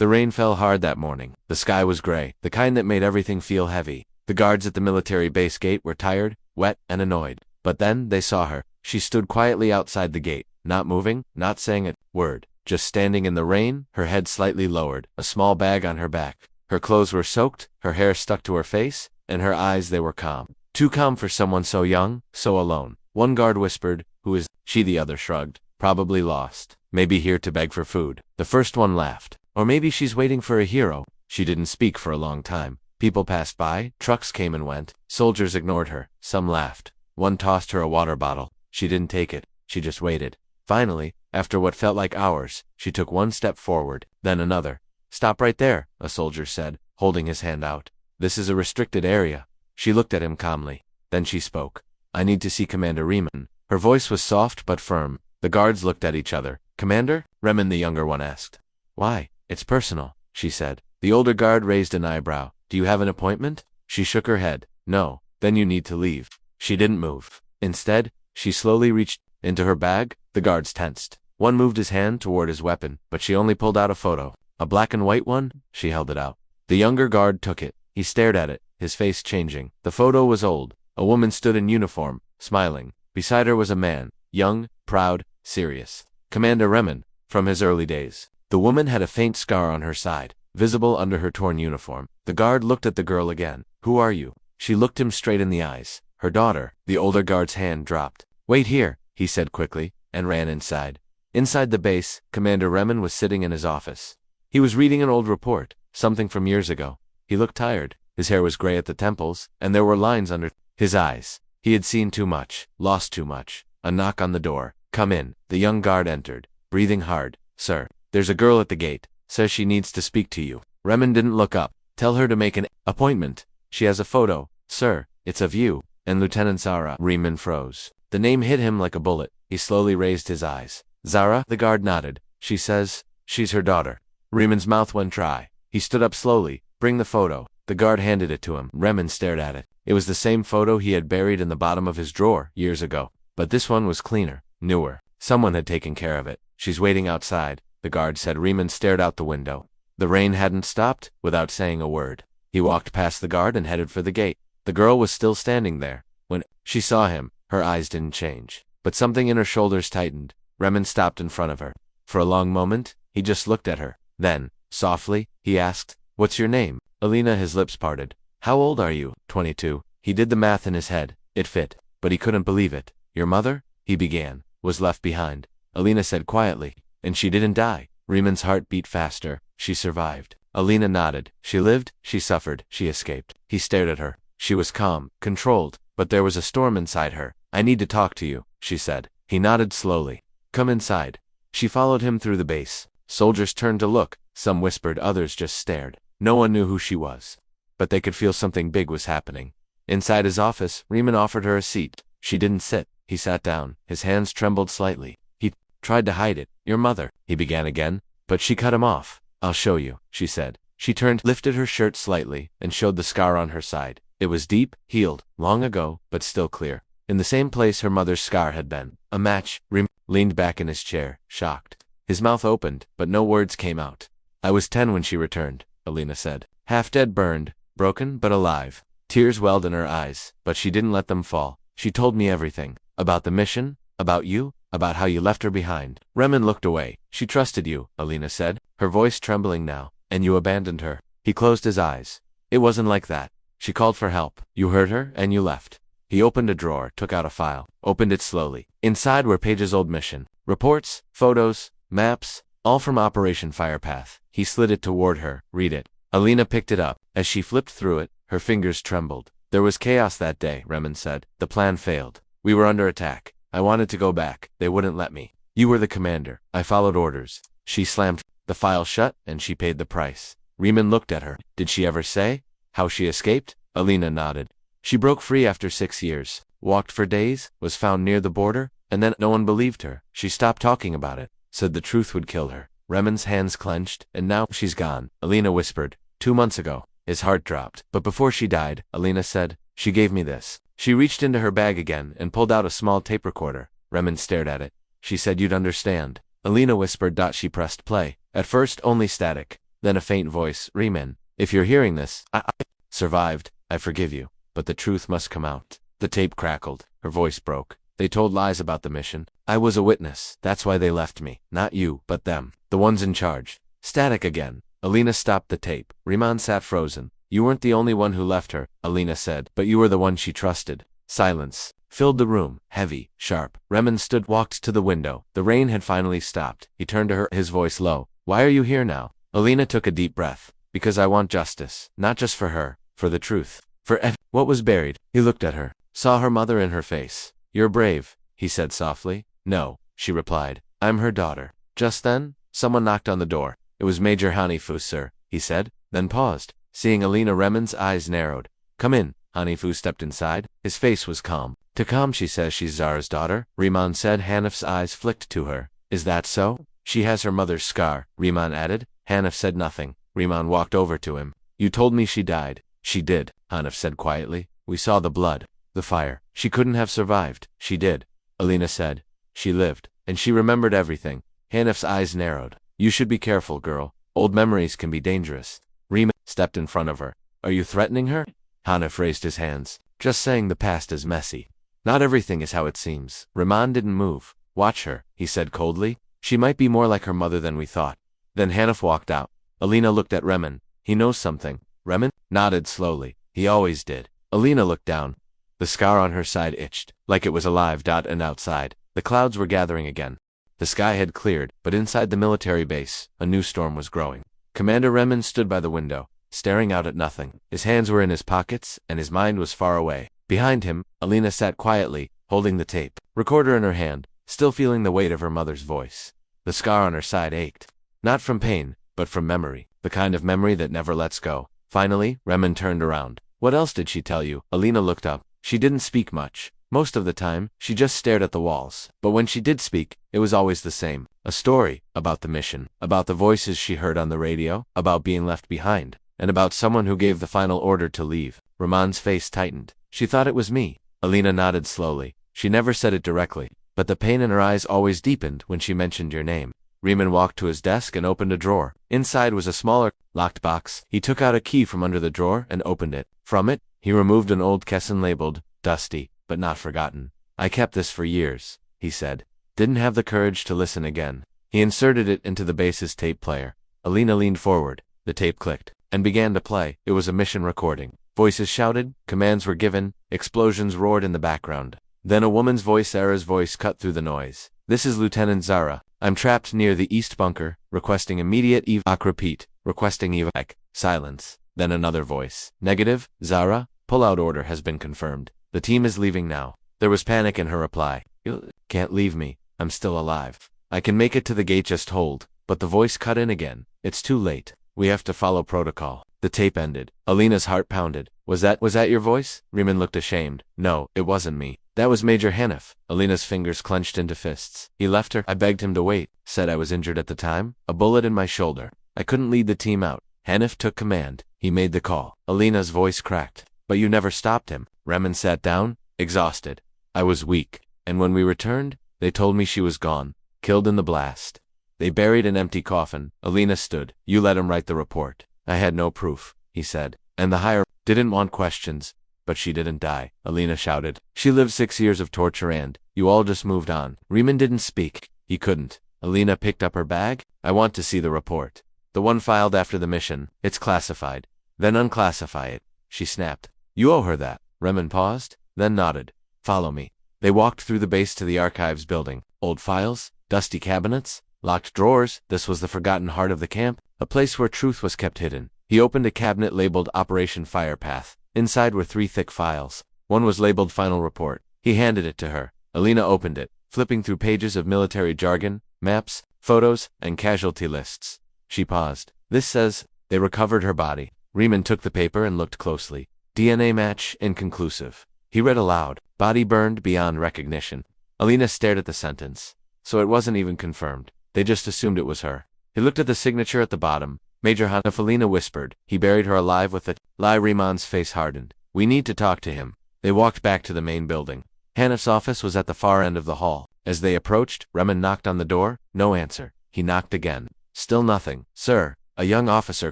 The rain fell hard that morning. The sky was gray, the kind that made everything feel heavy. The guards at the military base gate were tired, wet, and annoyed. But then they saw her. She stood quietly outside the gate, not moving, not saying a word, just standing in the rain, her head slightly lowered, a small bag on her back. Her clothes were soaked, her hair stuck to her face, and her eyes, they were calm. Too calm for someone so young, so alone. One guard whispered, "Who is she?" The other shrugged. "Probably lost. Maybe here to beg for food." The first one laughed. "Or maybe she's waiting for a hero." She didn't speak for a long time. People passed by, trucks came and went. Soldiers ignored her. Some laughed. One tossed her a water bottle. She didn't take it. She just waited. Finally, after what felt like hours, she took one step forward, then another. "Stop right there," a soldier said, holding his hand out. "This is a restricted area." She looked at him calmly. Then she spoke. "I need to see Commander Riemann." Her voice was soft but firm. The guards looked at each other. "Commander?" Riemann, the younger one, asked. "Why? It's personal," she said. The older guard raised an eyebrow. "Do you have an appointment?" She shook her head. "No." "Then you need to leave." She didn't move. Instead, she slowly reached into her bag. The guards tensed. One moved his hand toward his weapon, but she only pulled out a photo. "A black and white one?" She held it out. The younger guard took it. He stared at it, his face changing. The photo was old. A woman stood in uniform, smiling. Beside her was a man, young, proud, serious. Commander Riemann, from his early days. The woman had a faint scar on her side, visible under her torn uniform. The guard looked at the girl again. "Who are you?" She looked him straight in the eyes. "Her daughter." The older guard's hand dropped. "Wait here," he said quickly, and ran inside. Inside the base, Commander Riemann was sitting in his office. He was reading an old report, something from years ago. He looked tired. His hair was gray at the temples, and there were lines under his eyes. He had seen too much, lost too much. A knock on the door. "Come in." The young guard entered, breathing hard. "Sir, there's a girl at the gate. Says she needs to speak to you." Riemann didn't look up. "Tell her to make an appointment. She has a photo." "Sir, it's of you and Lieutenant Zara." Riemann froze. The name hit him like a bullet. He slowly raised his eyes. "Zara?" The guard nodded. "She says she's her daughter." Riemann's mouth went dry. He stood up slowly. "Bring the photo." The guard handed it to him. Riemann stared at it. It was the same photo he had buried in the bottom of his drawer years ago. But this one was cleaner, newer. Someone had taken care of it. "She's waiting outside," the guard said. Riemann stared out the window. The rain hadn't stopped. Without saying a word, he walked past the guard and headed for the gate. The girl was still standing there. When she saw him, her eyes didn't change. But something in her shoulders tightened. Riemann stopped in front of her. For a long moment, he just looked at her. Then, softly, he asked, "What's your name?" "Alina." His lips parted. "How old are you?" 22. He did the math in his head. It fit, but he couldn't believe it. "Your mother," he began, "was left behind," Alina said quietly. "And she didn't die." Riemann's heart beat faster. "She survived." Alina nodded. "She lived, she suffered, she escaped." He stared at her. She was calm, controlled, but there was a storm inside her. "I need to talk to you," she said. He nodded slowly. "Come inside." She followed him through the base. Soldiers turned to look. Some whispered, others just stared. No one knew who she was, but they could feel something big was happening. Inside his office, Riemann offered her a seat. She didn't sit. He sat down. His hands trembled slightly. He tried to hide it. "Your mother," he began again, but she cut him off. "I'll show you," she said. She turned, lifted her shirt slightly, and showed the scar on her side. It was deep, healed, long ago, but still clear. In the same place her mother's scar had been. A match. Riemann leaned back in his chair, shocked. His mouth opened, but no words came out. "I was 10 when she returned," Alina said. "Half dead, burned, broken, but alive." Tears welled in her eyes, but she didn't let them fall. "She told me everything. About the mission, about you, about how you left her behind." Riemann looked away. "She trusted you," Alina said, her voice trembling now. "And you abandoned her." He closed his eyes. "It wasn't like that. She called for help. You hurt her, and you left." He opened a drawer, took out a file, opened it slowly. Inside were pages old mission reports, photos, maps, all from Operation Firepath. He slid it toward her. "Read it." Alina picked it up. As she flipped through it, her fingers trembled. "There was chaos that day," Riemann said. "The plan failed. We were under attack. I wanted to go back. They wouldn't let me. You were the commander. I followed orders." She slammed the file shut, and she paid the price. Riemann looked at her. "Did she ever say how she escaped?" Alina nodded. "She broke free after 6 years, walked for days, was found near the border, and then no one believed her. She stopped talking about it, said the truth would kill her." Riemann's hands clenched. "And now she's gone," Alina whispered. 2 months ago." His heart dropped. "But before she died," Alina said, "she gave me this." She reached into her bag again and pulled out a small tape recorder. Riemann stared at it. "She said you'd understand." Alina whispered. She pressed play. At first only static. Then a faint voice, Riemann, if you're hearing this, I survived, I forgive you, but the truth must come out. The tape crackled. Her voice broke. They told lies about the mission. I was a witness. That's why they left me. Not you, but them. The ones in charge. Static again. Alina stopped the tape. Riemann sat frozen. You weren't the only one who left her, Alina said, but you were the one she trusted. Silence filled the room, heavy, sharp. Riemann walked to the window. The rain had finally stopped. He turned to her, his voice low. Why are you here now? Alina took a deep breath. Because I want justice. Not just for her, for the truth. For what was buried. He looked at her, saw her mother in her face. You're brave, he said softly. No, she replied. I'm her daughter. Just then, someone knocked on the door. It was Major Hanifu, sir, he said, then paused. Seeing Alina, Riemann's eyes narrowed. Come in. Hanifu stepped inside. His face was calm. To calm, she says she's Zara's daughter, Riemann said. Hanif's eyes flicked to her. Is that so? She has her mother's scar, Riemann added. Hanif said nothing. Riemann walked over to him. You told me she died. She did, Hanif said quietly. We saw the blood. The fire. She couldn't have survived. She did. Alina said. She lived. And she remembered everything. Hanif's eyes narrowed. You should be careful, girl. Old memories can be dangerous. Riemann stepped in front of her. Are you threatening her? Hanif raised his hands. Just saying the past is messy. Not everything is how it seems. Riemann didn't move. Watch her, he said coldly. She might be more like her mother than we thought. Then Hanif walked out. Alina looked at Riemann. He knows something. Riemann nodded slowly. He always did. Alina looked down. The scar on her side itched, like it was alive. And outside, the clouds were gathering again. The sky had cleared, but inside the military base, a new storm was growing. Commander Riemann stood by the window, staring out at nothing. His hands were in his pockets, and his mind was far away. Behind him, Alina sat quietly, holding the tape recorder in her hand, still feeling the weight of her mother's voice. The scar on her side ached. Not from pain, but from memory, the kind of memory that never lets go. Finally, Riemann turned around. What else did she tell you? Alina looked up. She didn't speak much. Most of the time, she just stared at the walls. But when she did speak, it was always the same. A story about the mission, about the voices she heard on the radio, about being left behind, and about someone who gave the final order to leave. Riemann's face tightened. She thought it was me. Alina nodded slowly. She never said it directly, but the pain in her eyes always deepened when she mentioned your name. Riemann walked to his desk and opened a drawer. Inside was a smaller, locked box. He took out a key from under the drawer and opened it. From it, he removed an old caisson labeled, Dusty, but not forgotten. I kept this for years, he said. Didn't have the courage to listen again. He inserted it into the base's tape player. Alina leaned forward. The tape clicked and began to play. It was a mission recording. Voices shouted, commands were given, explosions roared in the background. Then a woman's voice, Zara's voice, cut through the noise. This is Lieutenant Zara. I'm trapped near the east bunker, requesting immediate evac. Repeat, requesting evac. Silence. Then another voice. Negative, Zara. Pullout order has been confirmed. The team is leaving now. There was panic in her reply. You can't leave me. I'm still alive. I can make it to the gate, just hold. But the voice cut in again. It's too late. We have to follow protocol. The tape ended. Alina's heart pounded. Was that your voice? Riemann looked ashamed. No, it wasn't me. That was Major Hanif. Alina's fingers clenched into fists. He left her. I begged him to wait. Said I was injured at the time. A bullet in my shoulder. I couldn't lead the team out. Hanif took command. He made the call. Alina's voice cracked. But you never stopped him. Riemann sat down, exhausted. I was weak. And when we returned, they told me she was gone. Killed in the blast. They buried an empty coffin. Alina stood. You let him write the report. I had no proof, he said. And the higher didn't want questions. But she didn't die, Alina shouted. She lived 6 years of torture and you all just moved on. Riemann didn't speak. He couldn't. Alina picked up her bag. I want to see the report. The one filed after the mission. It's classified. Then unclassify it, she snapped. You owe her that. Riemann paused, then nodded. Follow me. They walked through the base to the archives building. Old files, dusty cabinets, locked drawers. This was the forgotten heart of the camp, a place where truth was kept hidden. He opened a cabinet labeled Operation Firepath. Inside were 3 thick files. One was labeled Final Report. He handed it to her. Alina opened it, flipping through pages of military jargon, maps, photos, and casualty lists. She paused. This says, they recovered her body. Riemann took the paper and looked closely. DNA match inconclusive. He read aloud. Body burned beyond recognition. Alina stared at the sentence. So it wasn't even confirmed. They just assumed it was her. He looked at the signature at the bottom. Major Hanif. Alina whispered. He buried her alive with a lie. Riemann's face hardened. We need to talk to him. They walked back to the main building. Hanif's office was at the far end of the hall. As they approached, Riemann knocked on the door. No answer. He knocked again. Still nothing. Sir, A young officer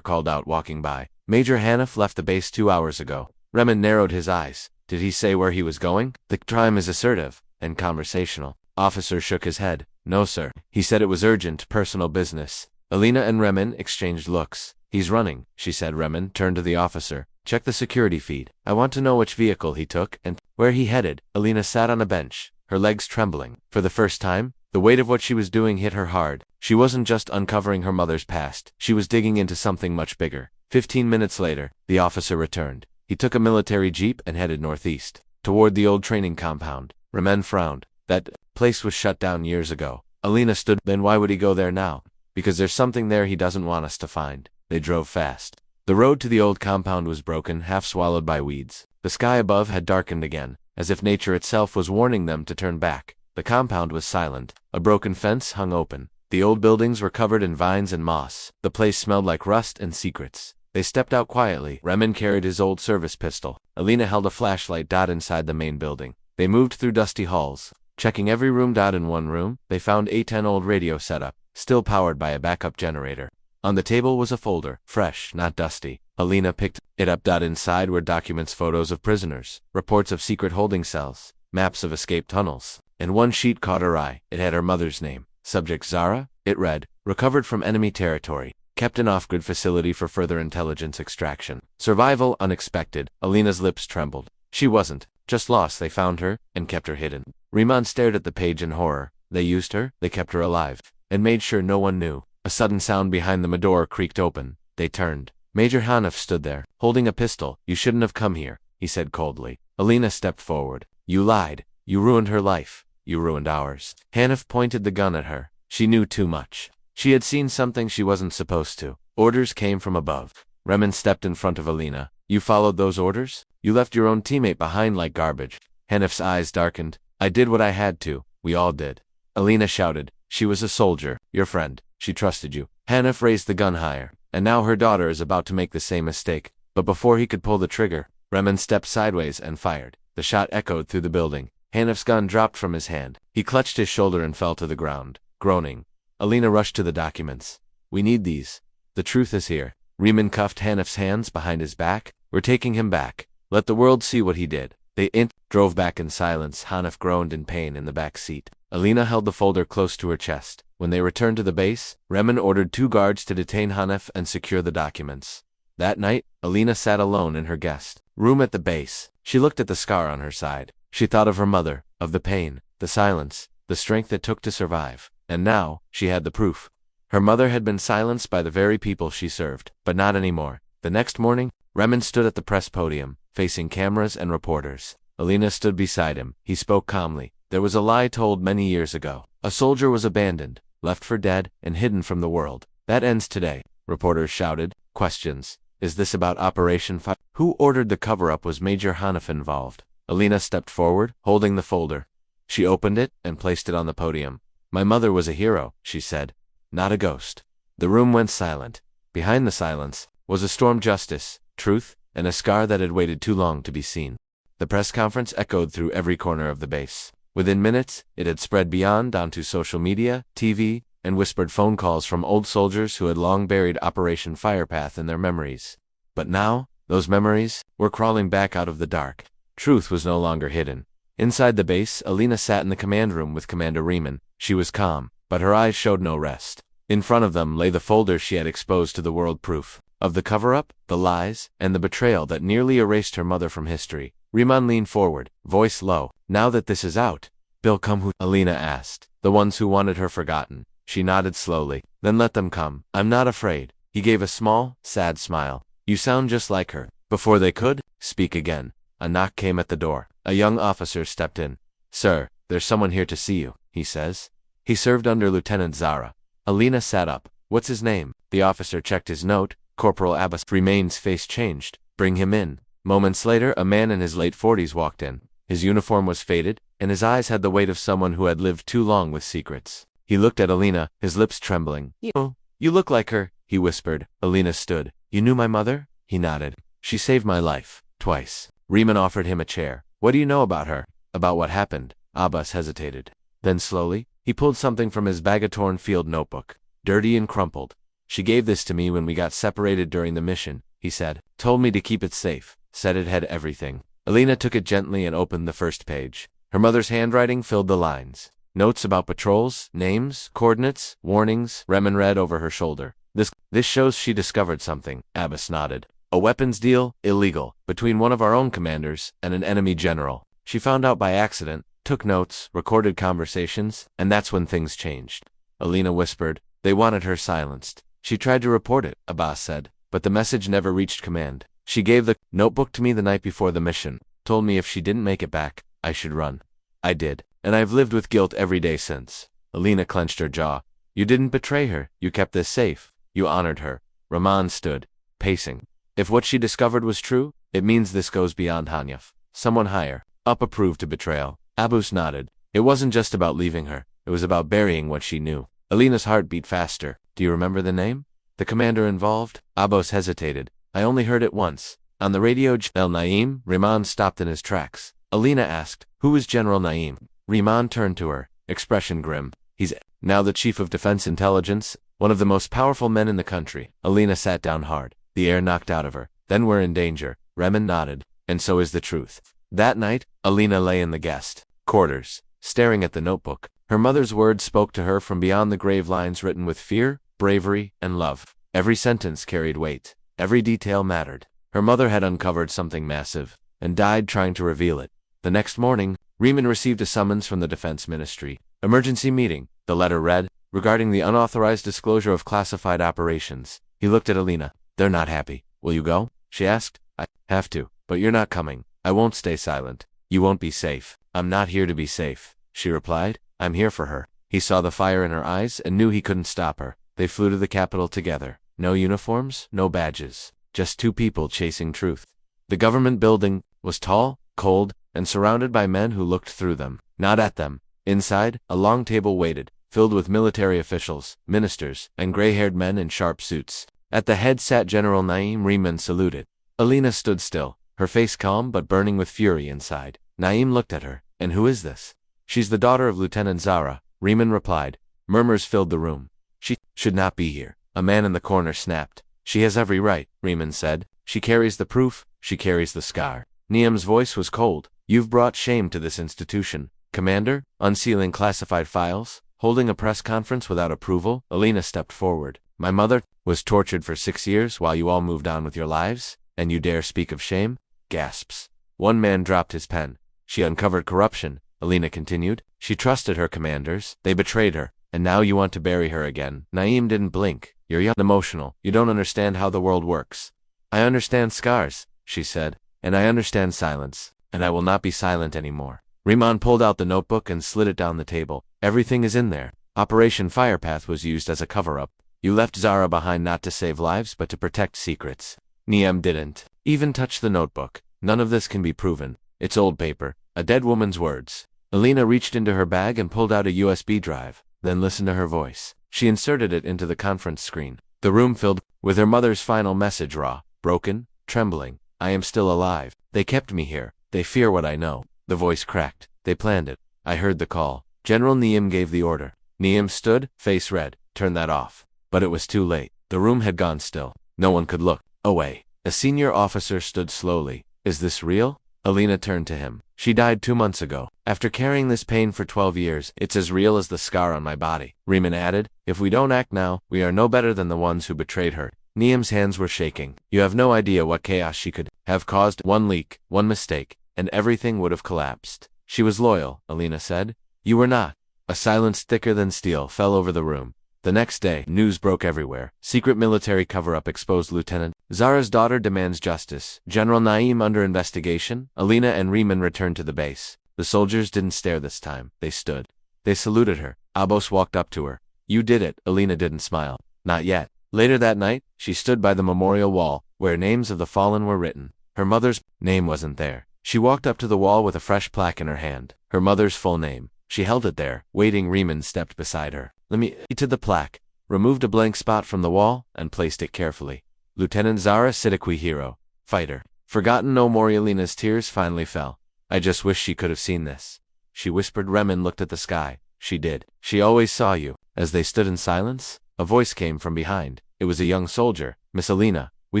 called out, walking by. Major Hanif left the base 2 hours ago. Remen narrowed his eyes. Did he say where he was going? The crime is assertive and conversational. Officer shook his head. No, sir. He said it was urgent, personal business. Alina and Remen exchanged looks. He's running, she said. Remen turned to the officer. Check the security feed. I want to know which vehicle he took and where he headed. Alina sat on a bench, her legs trembling. For the first time, the weight of what she was doing hit her hard. She wasn't just uncovering her mother's past. She was digging into something much bigger. 15 minutes later, the officer returned. He took a military jeep and headed northeast, toward the old training compound. Remen frowned. That place was shut down years ago. Alina stood. Then why would he go there now? Because there's something there he doesn't want us to find. They drove fast. The road to the old compound was broken, half swallowed by weeds. The sky above had darkened again, as if nature itself was warning them to turn back. The compound was silent. A broken fence hung open. The old buildings were covered in vines and moss. The place smelled like rust and secrets. They stepped out quietly. Remen carried his old service pistol. Alina held a flashlight. Inside the main building. They moved through dusty halls, checking every room. In one room, they found a 10-old radio setup, still powered by a backup generator. On the table was a folder, fresh, not dusty. Alina picked it up. Inside were documents, photos of prisoners, reports of secret holding cells, maps of escape tunnels, and one sheet caught her eye. It had her mother's name. Subject Zara, it read, recovered from enemy territory, kept in off-grid facility for further intelligence extraction. Survival unexpected. Alina's lips trembled. She wasn't just lost. They found her and kept her hidden. Riemann stared at the page in horror. They used her, they kept her alive, and made sure no one knew. A sudden sound behind them. A door creaked open. They turned. Major Hanif stood there, holding a pistol. You shouldn't have come here, he said coldly. Alina stepped forward. You lied. You ruined her life. You ruined ours. Hanif pointed the gun at her. She knew too much. She had seen something she wasn't supposed to. Orders came from above. Remen stepped in front of Alina. You followed those orders? You left your own teammate behind like garbage. Hanif's eyes darkened. I did what I had to. We all did. Alina shouted. She was a soldier, your friend. She trusted you. Hanif raised the gun higher. And now her daughter is about to make the same mistake. But before he could pull the trigger, Remen stepped sideways and fired. The shot echoed through the building. Hanif's gun dropped from his hand. He clutched his shoulder and fell to the ground, groaning. Alina rushed to the documents. We need these. The truth is here. Riemann cuffed Hanif's hands behind his back. We're taking him back. Let the world see what he did. They drove back in silence. Hanif groaned in pain in the back seat. Alina held the folder close to her chest. When they returned to the base, Remen ordered 2 guards to detain Hanif and secure the documents. That night, Alina sat alone in her guest room at the base. She looked at the scar on her side. She thought of her mother, of the pain, the silence, the strength it took to survive. And now, she had the proof. Her mother had been silenced by the very people she served, but not anymore. The next morning, Remen stood at the press podium, facing cameras and reporters. Alina stood beside him. He spoke calmly. There was a lie told many years ago. A soldier was abandoned, left for dead, and hidden from the world. That ends today. Reporters shouted. Questions. Is this about Operation Fire? Who ordered the cover-up? Was Major Hanif involved? Alina stepped forward, holding the folder. She opened it and placed it on the podium. My mother was a hero, she said. Not a ghost. The room went silent. Behind the silence was a storm. Justice, truth, and a scar that had waited too long to be seen. The press conference echoed through every corner of the base. Within minutes, it had spread beyond onto social media, TV, and whispered phone calls from old soldiers who had long buried Operation Firepath in their memories. But now, those memories were crawling back out of the dark. Truth was no longer hidden. Inside the base, Alina sat in the command room with Commander Riemann. She was calm, but her eyes showed no rest. In front of them lay the folder she had exposed to the world, proof of the cover-up, the lies, and the betrayal that nearly erased her mother from history. Riemann leaned forward, voice low. Now that this is out, they'll come who? Alina asked. The ones who wanted her forgotten. She nodded slowly. Then let them come. I'm not afraid. He gave a small, sad smile. You sound just like her. Before they could speak again, a knock came at the door. A young officer stepped in. Sir, there's someone here to see you, he says. He served under Lieutenant Zara. Alina sat up. What's his name? The officer checked his note. Corporal Abbas. Remain's face changed. Bring him in. Moments later, a man in his late 40s walked in. His uniform was faded, and his eyes had the weight of someone who had lived too long with secrets. He looked at Alina, his lips trembling. You look like her, he whispered. Alina stood. You knew my mother? He nodded. She saved my life. Twice. Riemann offered him a chair. What do you know about her? About what happened? Abbas hesitated. Then slowly, he pulled something from his bag, a torn field notebook. Dirty and crumpled. She gave this to me when we got separated during the mission, he said. Told me to keep it safe. Said it had everything. Alina took it gently and opened the first page. Her mother's handwriting filled the lines. Notes about patrols, names, coordinates, warnings, Remen read over her shoulder. This shows she discovered something, Abbas nodded. A weapons deal, illegal, between one of our own commanders and an enemy general. She found out by accident, took notes, recorded conversations, and that's when things changed. Alina whispered. They wanted her silenced. She tried to report it, Abbas said, but the message never reached command. She gave the notebook to me the night before the mission, told me if she didn't make it back, I should run. I did, and I've lived with guilt every day since. Alina clenched her jaw. You didn't betray her, you kept this safe. You honored her. Rahman stood, pacing. If what she discovered was true, it means this goes beyond Hanyaf. Someone higher, up approved to betrayal. Abbas nodded. It wasn't just about leaving her, it was about burying what she knew. Alina's heart beat faster. Do you remember the name? The commander involved? Abbas hesitated. I only heard it once. On the radio, El Naim. Rahman stopped in his tracks. Alina asked, who is General Naim? Rahman turned to her, expression grim. He's now the chief of defense intelligence, one of the most powerful men in the country. Alina sat down hard, the air knocked out of her. Then we're in danger. Remen nodded. And so is the truth. That night, Alina lay in the guest quarters, staring at the notebook. Her mother's words spoke to her from beyond the grave lines written with fear, bravery, and love. Every sentence carried weight. Every detail mattered. Her mother had uncovered something massive, and died trying to reveal it. The next morning, Remen received a summons from the Defense Ministry. Emergency meeting, the letter read, regarding the unauthorized disclosure of classified operations. He looked at Alina. They're not happy. Will you go? She asked. I have to, but you're not coming. I won't stay silent. You won't be safe. I'm not here to be safe, she replied. I'm here for her. He saw the fire in her eyes and knew he couldn't stop her. They flew to the capital together. No uniforms, no badges. Just two people chasing truth. The government building was tall, cold, and surrounded by men who looked through them, not at them. Inside, a long table waited, filled with military officials, ministers, and gray-haired men in sharp suits. At the head sat General Naim. Remen saluted. Alina stood still, her face calm but burning with fury inside. Naim looked at her. And who is this? She's the daughter of Lieutenant Zara, Remen replied. Murmurs filled the room. She should not be here. A man in the corner snapped. She has every right, Remen said. She carries the proof, she carries the scar. Niam's voice was cold. You've brought shame to this institution. Commander, unsealing classified files, holding a press conference without approval. Alina stepped forward. My mother was tortured for 6 years while you all moved on with your lives, and you dare speak of shame? Gasps. One man dropped his pen. She uncovered corruption, Alina continued. She trusted her commanders. They betrayed her. And now you want to bury her again. Naim didn't blink. You're young, emotional. You don't understand how the world works. I understand scars, she said. And I understand silence. And I will not be silent anymore. Remen pulled out the notebook and slid it down the table. Everything is in there. Operation Firepath was used as a cover-up. You left Zara behind not to save lives but to protect secrets. Niam didn't even touch the notebook. None of this can be proven. It's old paper. A dead woman's words. Alina reached into her bag and pulled out a USB drive. Then listened to her voice. She inserted it into the conference screen. The room filled with her mother's final message, raw, broken, trembling. I am still alive. They kept me here. They fear what I know. The voice cracked. They planned it. I heard the call. General Niam gave the order. Niam stood, face red. Turn that off. But it was too late. The room had gone still. No one could look away. A senior officer stood slowly. Is this real? Alina turned to him. She died 2 months ago. After carrying this pain for 12 years, it's as real as the scar on my body. Remen added, if we don't act now, we are no better than the ones who betrayed her. Niam's hands were shaking. You have no idea what chaos she could have caused. One leak, one mistake, and everything would have collapsed. She was loyal, Alina said. You were not. A silence thicker than steel fell over the room. The next day, news broke everywhere. Secret military cover-up exposed Lieutenant Zara's daughter demands justice. General Naim under investigation. Alina and Remen returned to the base. The soldiers didn't stare this time. They stood. They saluted her. Abbas walked up to her. You did it. Alina didn't smile. Not yet. Later that night, she stood by the memorial wall, where names of the fallen were written. Her mother's name wasn't there. She walked up to the wall with a fresh plaque in her hand. Her mother's full name. She held it there. Waiting, Remen stepped beside her. Let me to the plaque, removed a blank spot from the wall, and placed it carefully. Lieutenant Zara Siddiqui hero, fighter. Forgotten no more. Alina's tears finally fell. I just wish she could have seen this. She whispered. Remen looked at the sky. She did. She always saw you. As they stood in silence, a voice came from behind. It was a young soldier. Miss Alina, we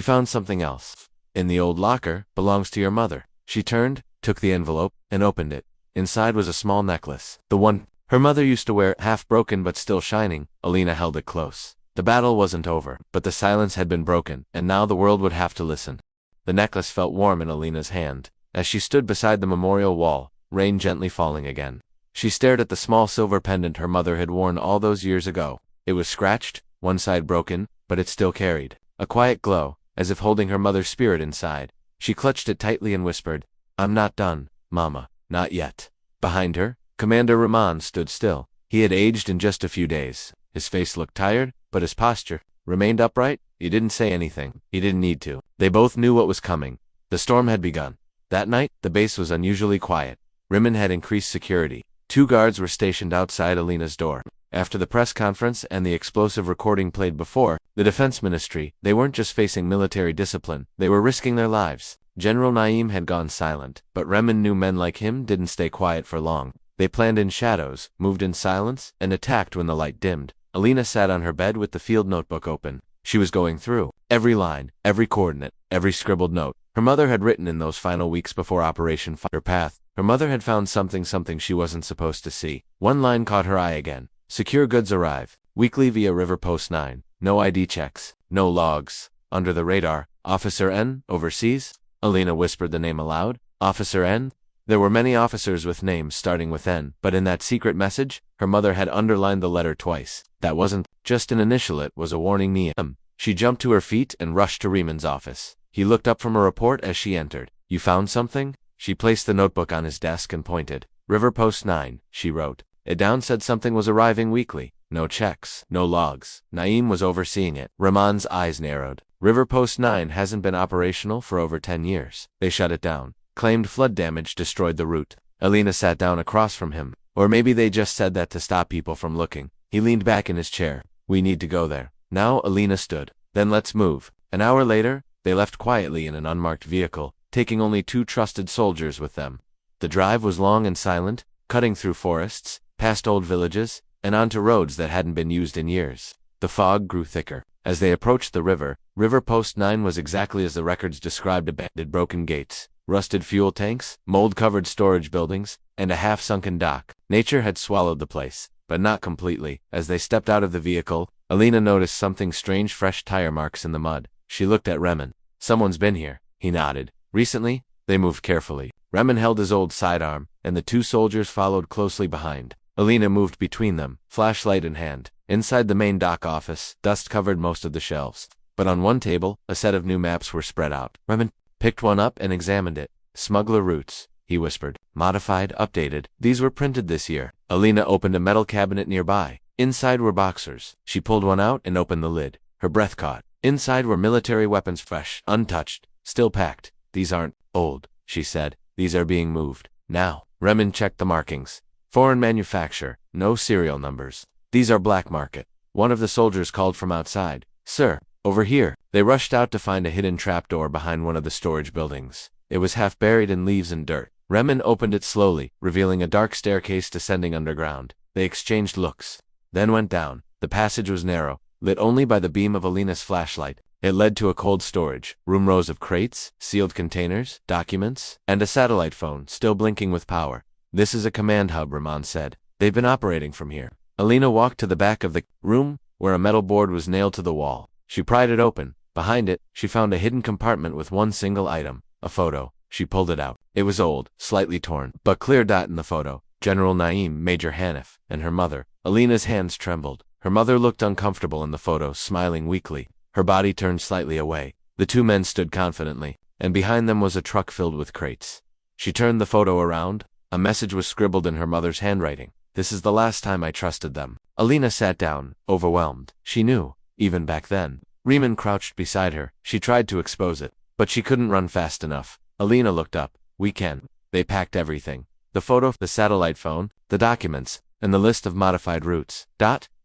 found something else. In the old locker, belongs to your mother. She turned, took the envelope, and opened it. Inside was a small necklace. The one her mother used to wear, half broken but still shining. Alina held it close. The battle wasn't over, but the silence had been broken, and now the world would have to listen. The necklace felt warm in Alina's hand. As she stood beside the memorial wall, rain gently falling again. She stared at the small silver pendant her mother had worn all those years ago. It was scratched, one side broken, but it still carried a quiet glow, as if holding her mother's spirit inside. She clutched it tightly and whispered, "I'm not done, Mama, not yet." Behind her, Commander Rahman stood still. He had aged in just a few days. His face looked tired, but his posture remained upright. He didn't say anything. He didn't need to. They both knew what was coming. The storm had begun. That night, the base was unusually quiet. Rimmon had increased security. 2 guards were stationed outside Alina's door. After the press conference and the explosive recording played before the Defense Ministry, they weren't just facing military discipline, they were risking their lives. General Naim had gone silent, but Rimmon knew men like him didn't stay quiet for long. They planned in shadows, moved in silence, and attacked when the light dimmed. Alina sat on her bed with the field notebook open. She was going through every line, every coordinate, every scribbled note her mother had written in those final weeks before Operation Fire Path. Her mother had found something she wasn't supposed to see. One line caught her eye again. Secure goods arrive. Weekly via River Post 9. No ID checks. No logs. Under the radar. Officer N. Overseas? Alina whispered the name aloud. Officer N. There were many officers with names starting with N, but in that secret message, her mother had underlined the letter twice. That wasn't just an initial, it was a warning name. She jumped to her feet and rushed to Riemann's office. He looked up from a report as she entered. You found something? She placed the notebook on his desk and pointed. River Post 9, she wrote. It down said something was arriving weekly. No checks, no logs. Naim was overseeing it. Rahman's eyes narrowed. River Post 9 hasn't been operational for over 10 years. They shut it down. Claimed flood damage destroyed the route. Alina sat down across from him. Or maybe they just said that to stop people from looking. He leaned back in his chair. We need to go there. Now Alina stood. Then let's move. An hour later, they left quietly in an unmarked vehicle, taking only 2 trusted soldiers with them. The drive was long and silent, cutting through forests, past old villages, and onto roads that hadn't been used in years. The fog grew thicker. As they approached the river, River Post 9 was exactly as the records described: abandoned broken gates, rusted fuel tanks, mold-covered storage buildings, and a half-sunken dock. Nature had swallowed the place, but not completely. As they stepped out of the vehicle, Alina noticed something strange: fresh tire marks in the mud. She looked at Rimmon. Someone's been here. He nodded. Recently? They moved carefully. Rimmon held his old sidearm, and the 2 soldiers followed closely behind. Alina moved between them, flashlight in hand. Inside the main dock office, dust covered most of the shelves. But on one table, a set of new maps were spread out. Rimmon picked one up and examined it. Smuggler routes, he whispered. Modified, updated. These were printed this year. Alina opened a metal cabinet nearby. Inside were boxers. She pulled one out and opened the lid. Her breath caught. Inside were military weapons, fresh, untouched, still packed. These aren't old, she said. These are being moved now. Rimmon checked the markings. Foreign manufacture, no serial numbers. These are black market. One of the soldiers called from outside. Sir, over here. They rushed out to find a hidden trapdoor behind one of the storage buildings. It was half buried in leaves and dirt. Rimmon opened it slowly, revealing a dark staircase descending underground. They exchanged looks, then went down. The passage was narrow, lit only by the beam of Alina's flashlight. It led to a cold storage room, rows of crates, sealed containers, documents, and a satellite phone still blinking with power. This is a command hub, Rahman said. They've been operating from here. Alina walked to the back of the room, where a metal board was nailed to the wall. She pried it open. Behind it, she found a hidden compartment with one single item, a photo. She pulled it out. It was old, slightly torn, but clear. In the photo, General Naim, Major Hanif, and her mother. Alina's hands trembled. Her mother looked uncomfortable in the photo, smiling weakly. Her body turned slightly away. The 2 men stood confidently, and behind them was a truck filled with crates. She turned the photo around. A message was scribbled in her mother's handwriting. This is the last time I trusted them. Alina sat down, overwhelmed. She knew, even back then. Riemann crouched beside her. She tried to expose it, but she couldn't run fast enough. Alina looked up. We can. They packed everything. The photo, the satellite phone, the documents, and the list of modified routes.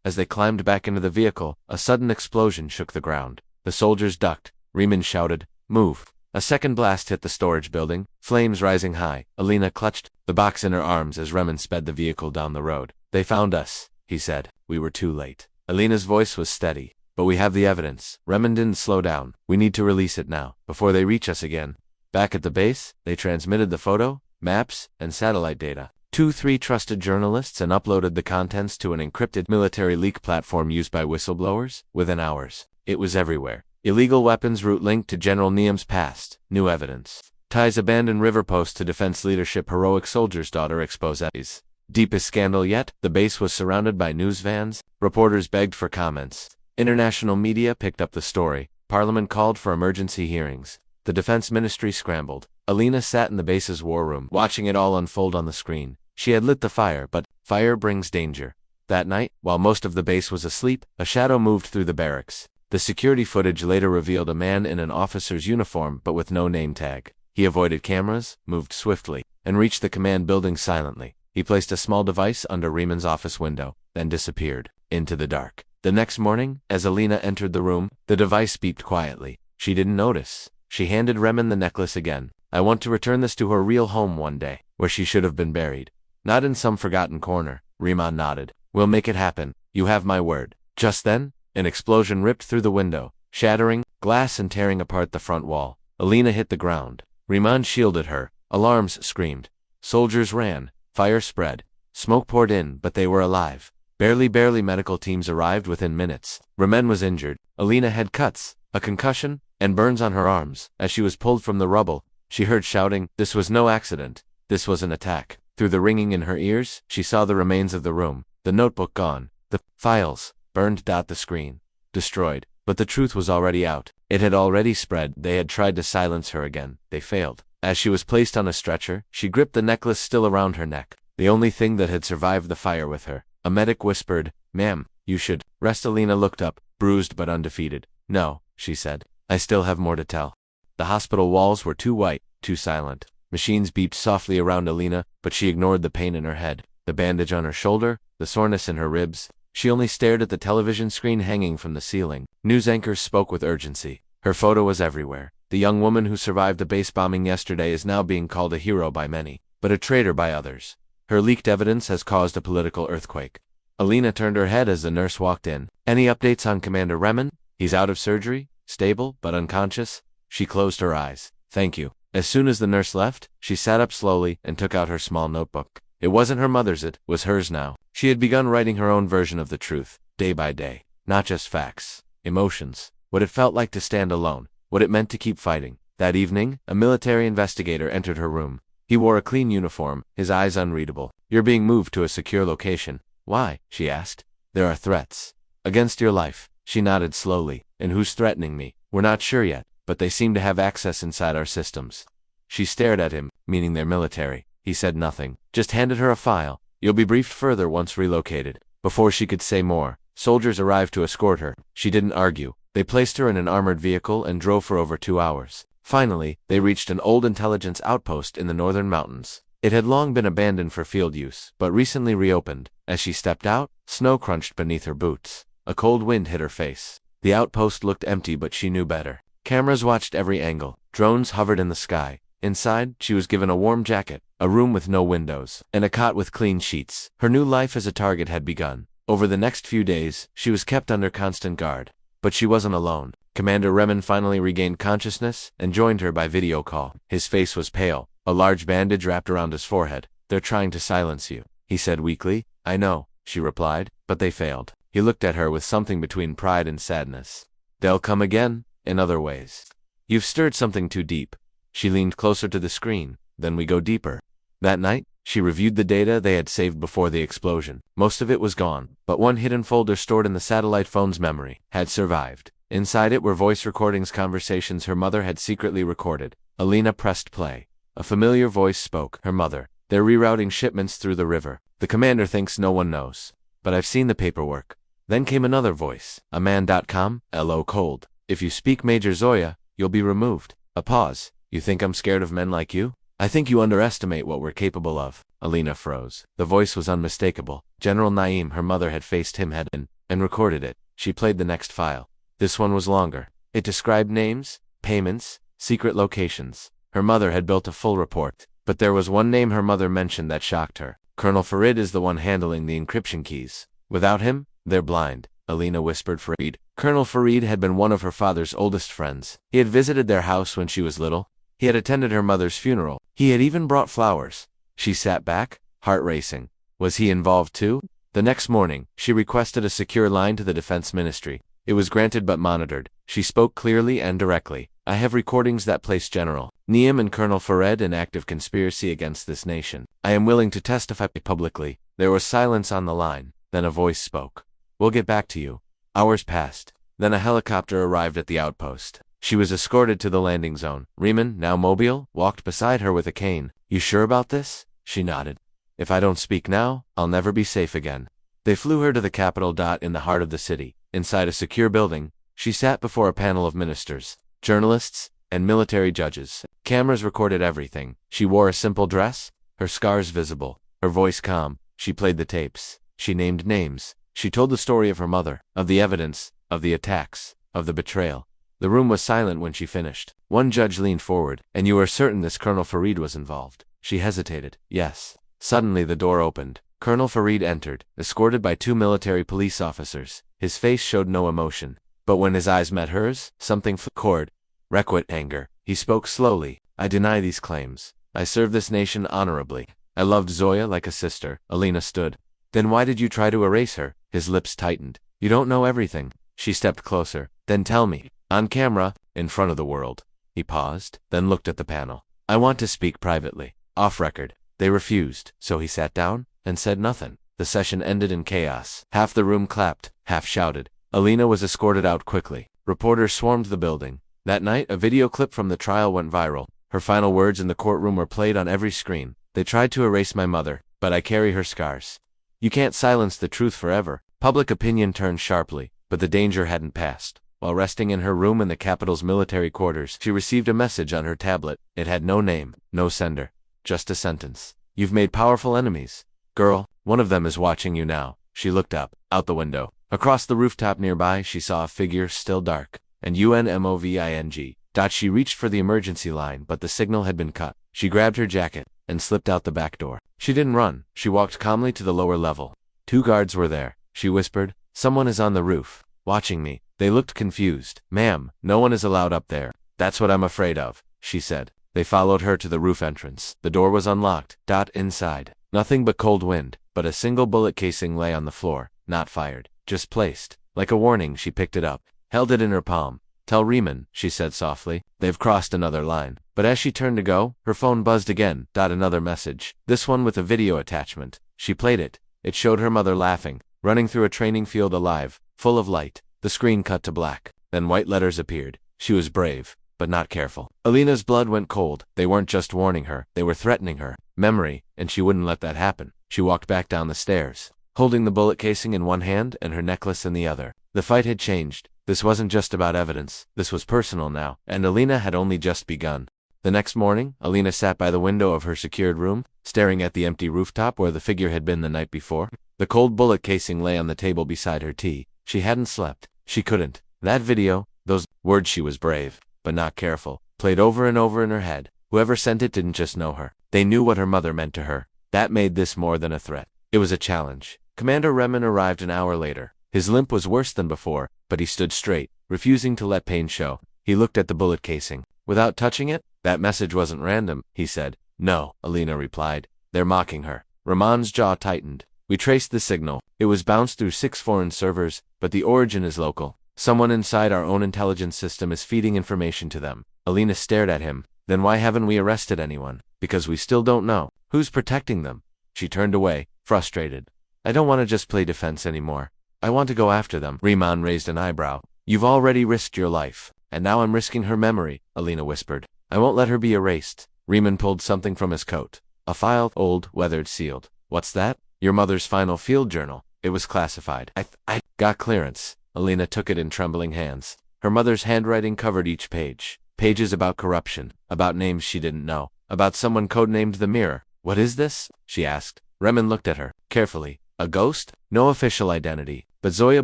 As they climbed back into the vehicle, a sudden explosion shook the ground. The soldiers ducked. Riemann shouted, "Move!" A second blast hit the storage building, flames rising high. Alina clutched the box in her arms as Riemann sped the vehicle down the road. They found us, he said. We were too late. Alina's voice was steady. but we have the evidence. Remen didn't slow down. We need to release it now, before they reach us again. Back at the base, they transmitted the photo, maps, and satellite data. 2-3 trusted journalists and uploaded the contents to an encrypted military leak platform used by whistleblowers. Within hours, it was everywhere. Illegal weapons route linked to General Niam's past. New evidence. Ties abandoned river post to defense leadership. Heroic soldier's daughter exposes. Deepest scandal yet, the base was surrounded by news vans. Reporters begged for comments. International media picked up the story. Parliament called for emergency hearings. The defense ministry scrambled. Alina sat in the base's war room, watching it all unfold on the screen. She had lit the fire, but fire brings danger. That night, while most of the base was asleep, a shadow moved through the barracks. The security footage later revealed a man in an officer's uniform but with no name tag. He avoided cameras, moved swiftly, and reached the command building silently. He placed a small device under Riemann's office window, then disappeared into the dark. The next morning, as Alina entered the room, the device beeped quietly. She didn't notice. She handed Riemann the necklace again. I want to return this to her real home one day, where she should have been buried. Not in some forgotten corner. Riemann nodded. We'll make it happen. You have my word. Just then, an explosion ripped through the window, shattering glass and tearing apart the front wall. Alina hit the ground. Riemann shielded her. Alarms screamed. Soldiers ran. Fire spread. Smoke poured in, but they were alive. Barely medical teams arrived within minutes. Riemann was injured. Alina had cuts, a concussion, and burns on her arms. As she was pulled from the rubble, she heard shouting, "This was no accident. This was an attack." Through the ringing in her ears, she saw the remains of the room. The notebook gone. The files burned. The screen destroyed. But the truth was already out. It had already spread. They had tried to silence her again. They failed. As she was placed on a stretcher, she gripped the necklace still around her neck, the only thing that had survived the fire with her. A medic whispered, "Ma'am, you should rest." Alina looked up, bruised but undefeated. "No," she said. "I still have more to tell." The hospital walls were too white, too silent. Machines beeped softly around Alina, but she ignored the pain in her head, the bandage on her shoulder, the soreness in her ribs. She only stared at the television screen hanging from the ceiling. News anchors spoke with urgency. Her photo was everywhere. The young woman who survived the base bombing yesterday is now being called a hero by many, but a traitor by others. Her leaked evidence has caused a political earthquake. Alina turned her head as the nurse walked in. "Any updates on Commander Riemann? He's out of surgery, stable, but unconscious." She closed her eyes. "Thank you." As soon as the nurse left, she sat up slowly and took out her small notebook. It wasn't her mother's, it was hers now. She had begun writing her own version of the truth, day by day. Not just facts, emotions, what it felt like to stand alone, what it meant to keep fighting. That evening, a military investigator entered her room. He wore a clean uniform, his eyes unreadable. "You're being moved to a secure location." "Why?" she asked. "There are threats. Against your life." She nodded slowly. "And who's threatening me?" "We're not sure yet, but they seem to have access inside our systems." She stared at him, meaning they're military. He said nothing, just handed her a file. "You'll be briefed further once relocated." Before she could say more, soldiers arrived to escort her. She didn't argue. They placed her in an armored vehicle and drove for over 2 hours. Finally, they reached an old intelligence outpost in the northern mountains. It had long been abandoned for field use, but recently reopened. As she stepped out, snow crunched beneath her boots. A cold wind hit her face. The outpost looked empty, but she knew better. Cameras watched every angle. Drones hovered in the sky. Inside, she was given a warm jacket, a room with no windows, and a cot with clean sheets. Her new life as a target had begun. Over the next few days, she was kept under constant guard. But she wasn't alone. Commander Riemann finally regained consciousness and joined her by video call. His face was pale, a large bandage wrapped around his forehead. "They're trying to silence you," he said weakly. "I know," she replied, "but they failed." He looked at her with something between pride and sadness. "They'll come again, in other ways. You've stirred something too deep." She leaned closer to the screen. "Then we go deeper." That night, she reviewed the data they had saved before the explosion. Most of it was gone, but one hidden folder stored in the satellite phone's memory had survived. Inside it were voice recordings, conversations her mother had secretly recorded. Alina pressed play. A familiar voice spoke. Her mother. "They're rerouting shipments through the river. The commander thinks no one knows. But I've seen the paperwork." Then came another voice. "A man.com, L.O. cold. If you speak Major Zoya, you'll be removed." A pause. "You think I'm scared of men like you? I think you underestimate what we're capable of." Alina froze. The voice was unmistakable. General Naim, her mother, had faced him head-on and recorded it. She played the next file. This one was longer. It described names, payments, secret locations. Her mother had built a full report, but there was one name her mother mentioned that shocked her. "Colonel Farid is the one handling the encryption keys. Without him, they're blind." Alina whispered. Farid. Colonel Farid had been one of her father's oldest friends. He had visited their house when she was little. He had attended her mother's funeral. He had even brought flowers. She sat back, heart racing. Was he involved too? The next morning, she requested a secure line to the Defense Ministry. It was granted but monitored. She spoke clearly and directly. I have recordings that place General Neam and Colonel Farid in active conspiracy against this nation. I am willing to testify publicly. There was silence on the line. Then a voice spoke. We'll get back to you. Hours passed. Then a helicopter arrived at the outpost. She was escorted to the landing zone. Riemann, now mobile, walked beside her with a cane. You sure about this? She nodded. If I don't speak now, I'll never be safe again. They flew her to the capital. In the heart of the city, inside a secure building, she sat before a panel of ministers, journalists, and military judges. Cameras recorded everything. She wore a simple dress, her scars visible, her voice calm. She played the tapes. She named names. She told the story of her mother, of the evidence, of the attacks, of the betrayal. The room was silent when she finished. One judge leaned forward. And you are certain this Colonel Farid was involved? She hesitated. Yes. Suddenly the door opened. Colonel Farid entered, escorted by 2 military police officers. His face showed no emotion. But when his eyes met hers, something floored. Requite anger. He spoke slowly. I deny these claims. I serve this nation honorably. I loved Zoya like a sister. Alina stood. Then why did you try to erase her? His lips tightened. You don't know everything. She stepped closer. Then tell me. On camera, in front of the world. He paused, then looked at the panel. I want to speak privately. Off record. They refused, so he sat down and said nothing. The session ended in chaos. Half the room clapped, half shouted. Alina was escorted out quickly. Reporters swarmed the building. That night, a video clip from the trial went viral. Her final words in the courtroom were played on every screen. They tried to erase my mother, but I carry her scars. You can't silence the truth forever. Public opinion turned sharply, but the danger hadn't passed. While resting in her room in the capital's military quarters, she received a message on her tablet. It had no name, no sender. Just a sentence. You've made powerful enemies. Girl, one of them is watching you now. She looked up, out the window. Across the rooftop nearby, she saw a figure still dark. And UNMOVING. She reached for the emergency line, but the signal had been cut. She grabbed her jacket and slipped out the back door. She didn't run. She walked calmly to the lower level. 2 guards were there. She whispered, someone is on the roof, watching me. They looked confused. Ma'am, no one is allowed up there. That's what I'm afraid of, she said. They followed her to the roof entrance. The door was unlocked. Inside. Nothing but cold wind, but a single bullet casing lay on the floor, not fired, just placed. Like a warning, she picked it up, held it in her palm. Tell Riemann, she said softly. They've crossed another line. But as she turned to go, her phone buzzed again. Another message. This one with a video attachment. She played it. It showed her mother laughing, running through a training field alive, full of light. The screen cut to black. Then white letters appeared. She was brave, but not careful. Alina's blood went cold. They weren't just warning her, they were threatening her. Memory, and she wouldn't let that happen. She walked back down the stairs, holding the bullet casing in one hand and her necklace in the other. The fight had changed. This wasn't just about evidence. This was personal now, and Alina had only just begun. The next morning, Alina sat by the window of her secured room, staring at the empty rooftop where the figure had been the night before. The cold bullet casing lay on the table beside her tea. She hadn't slept. She couldn't. That video, those words, she was brave, but not careful, played over and over in her head. Whoever sent it didn't just know her. They knew what her mother meant to her. That made this more than a threat. It was a challenge. Commander Riemann arrived an hour later. His limp was worse than before, but he stood straight, refusing to let pain show. He looked at the bullet casing. Without touching it, that message wasn't random, he said. No, Alina replied. They're mocking her. Ramon's jaw tightened. We traced the signal. It was bounced through 6 foreign servers, but the origin is local. Someone inside our own intelligence system is feeding information to them. Alina stared at him. Then why haven't we arrested anyone? Because we still don't know. Who's protecting them? She turned away, frustrated. I don't want to just play defense anymore. I want to go after them. Riemann raised an eyebrow. You've already risked your life. And now I'm risking her memory, Alina whispered. I won't let her be erased. Riemann pulled something from his coat. A file, old, weathered, sealed. What's that? Your mother's final field journal. It was classified. I got clearance. Alina took it in trembling hands. Her mother's handwriting covered each page. Pages about corruption, about names she didn't know, about someone codenamed the Mirror. What is this? She asked. Riemann looked at her, carefully. A ghost? No official identity. But Zoya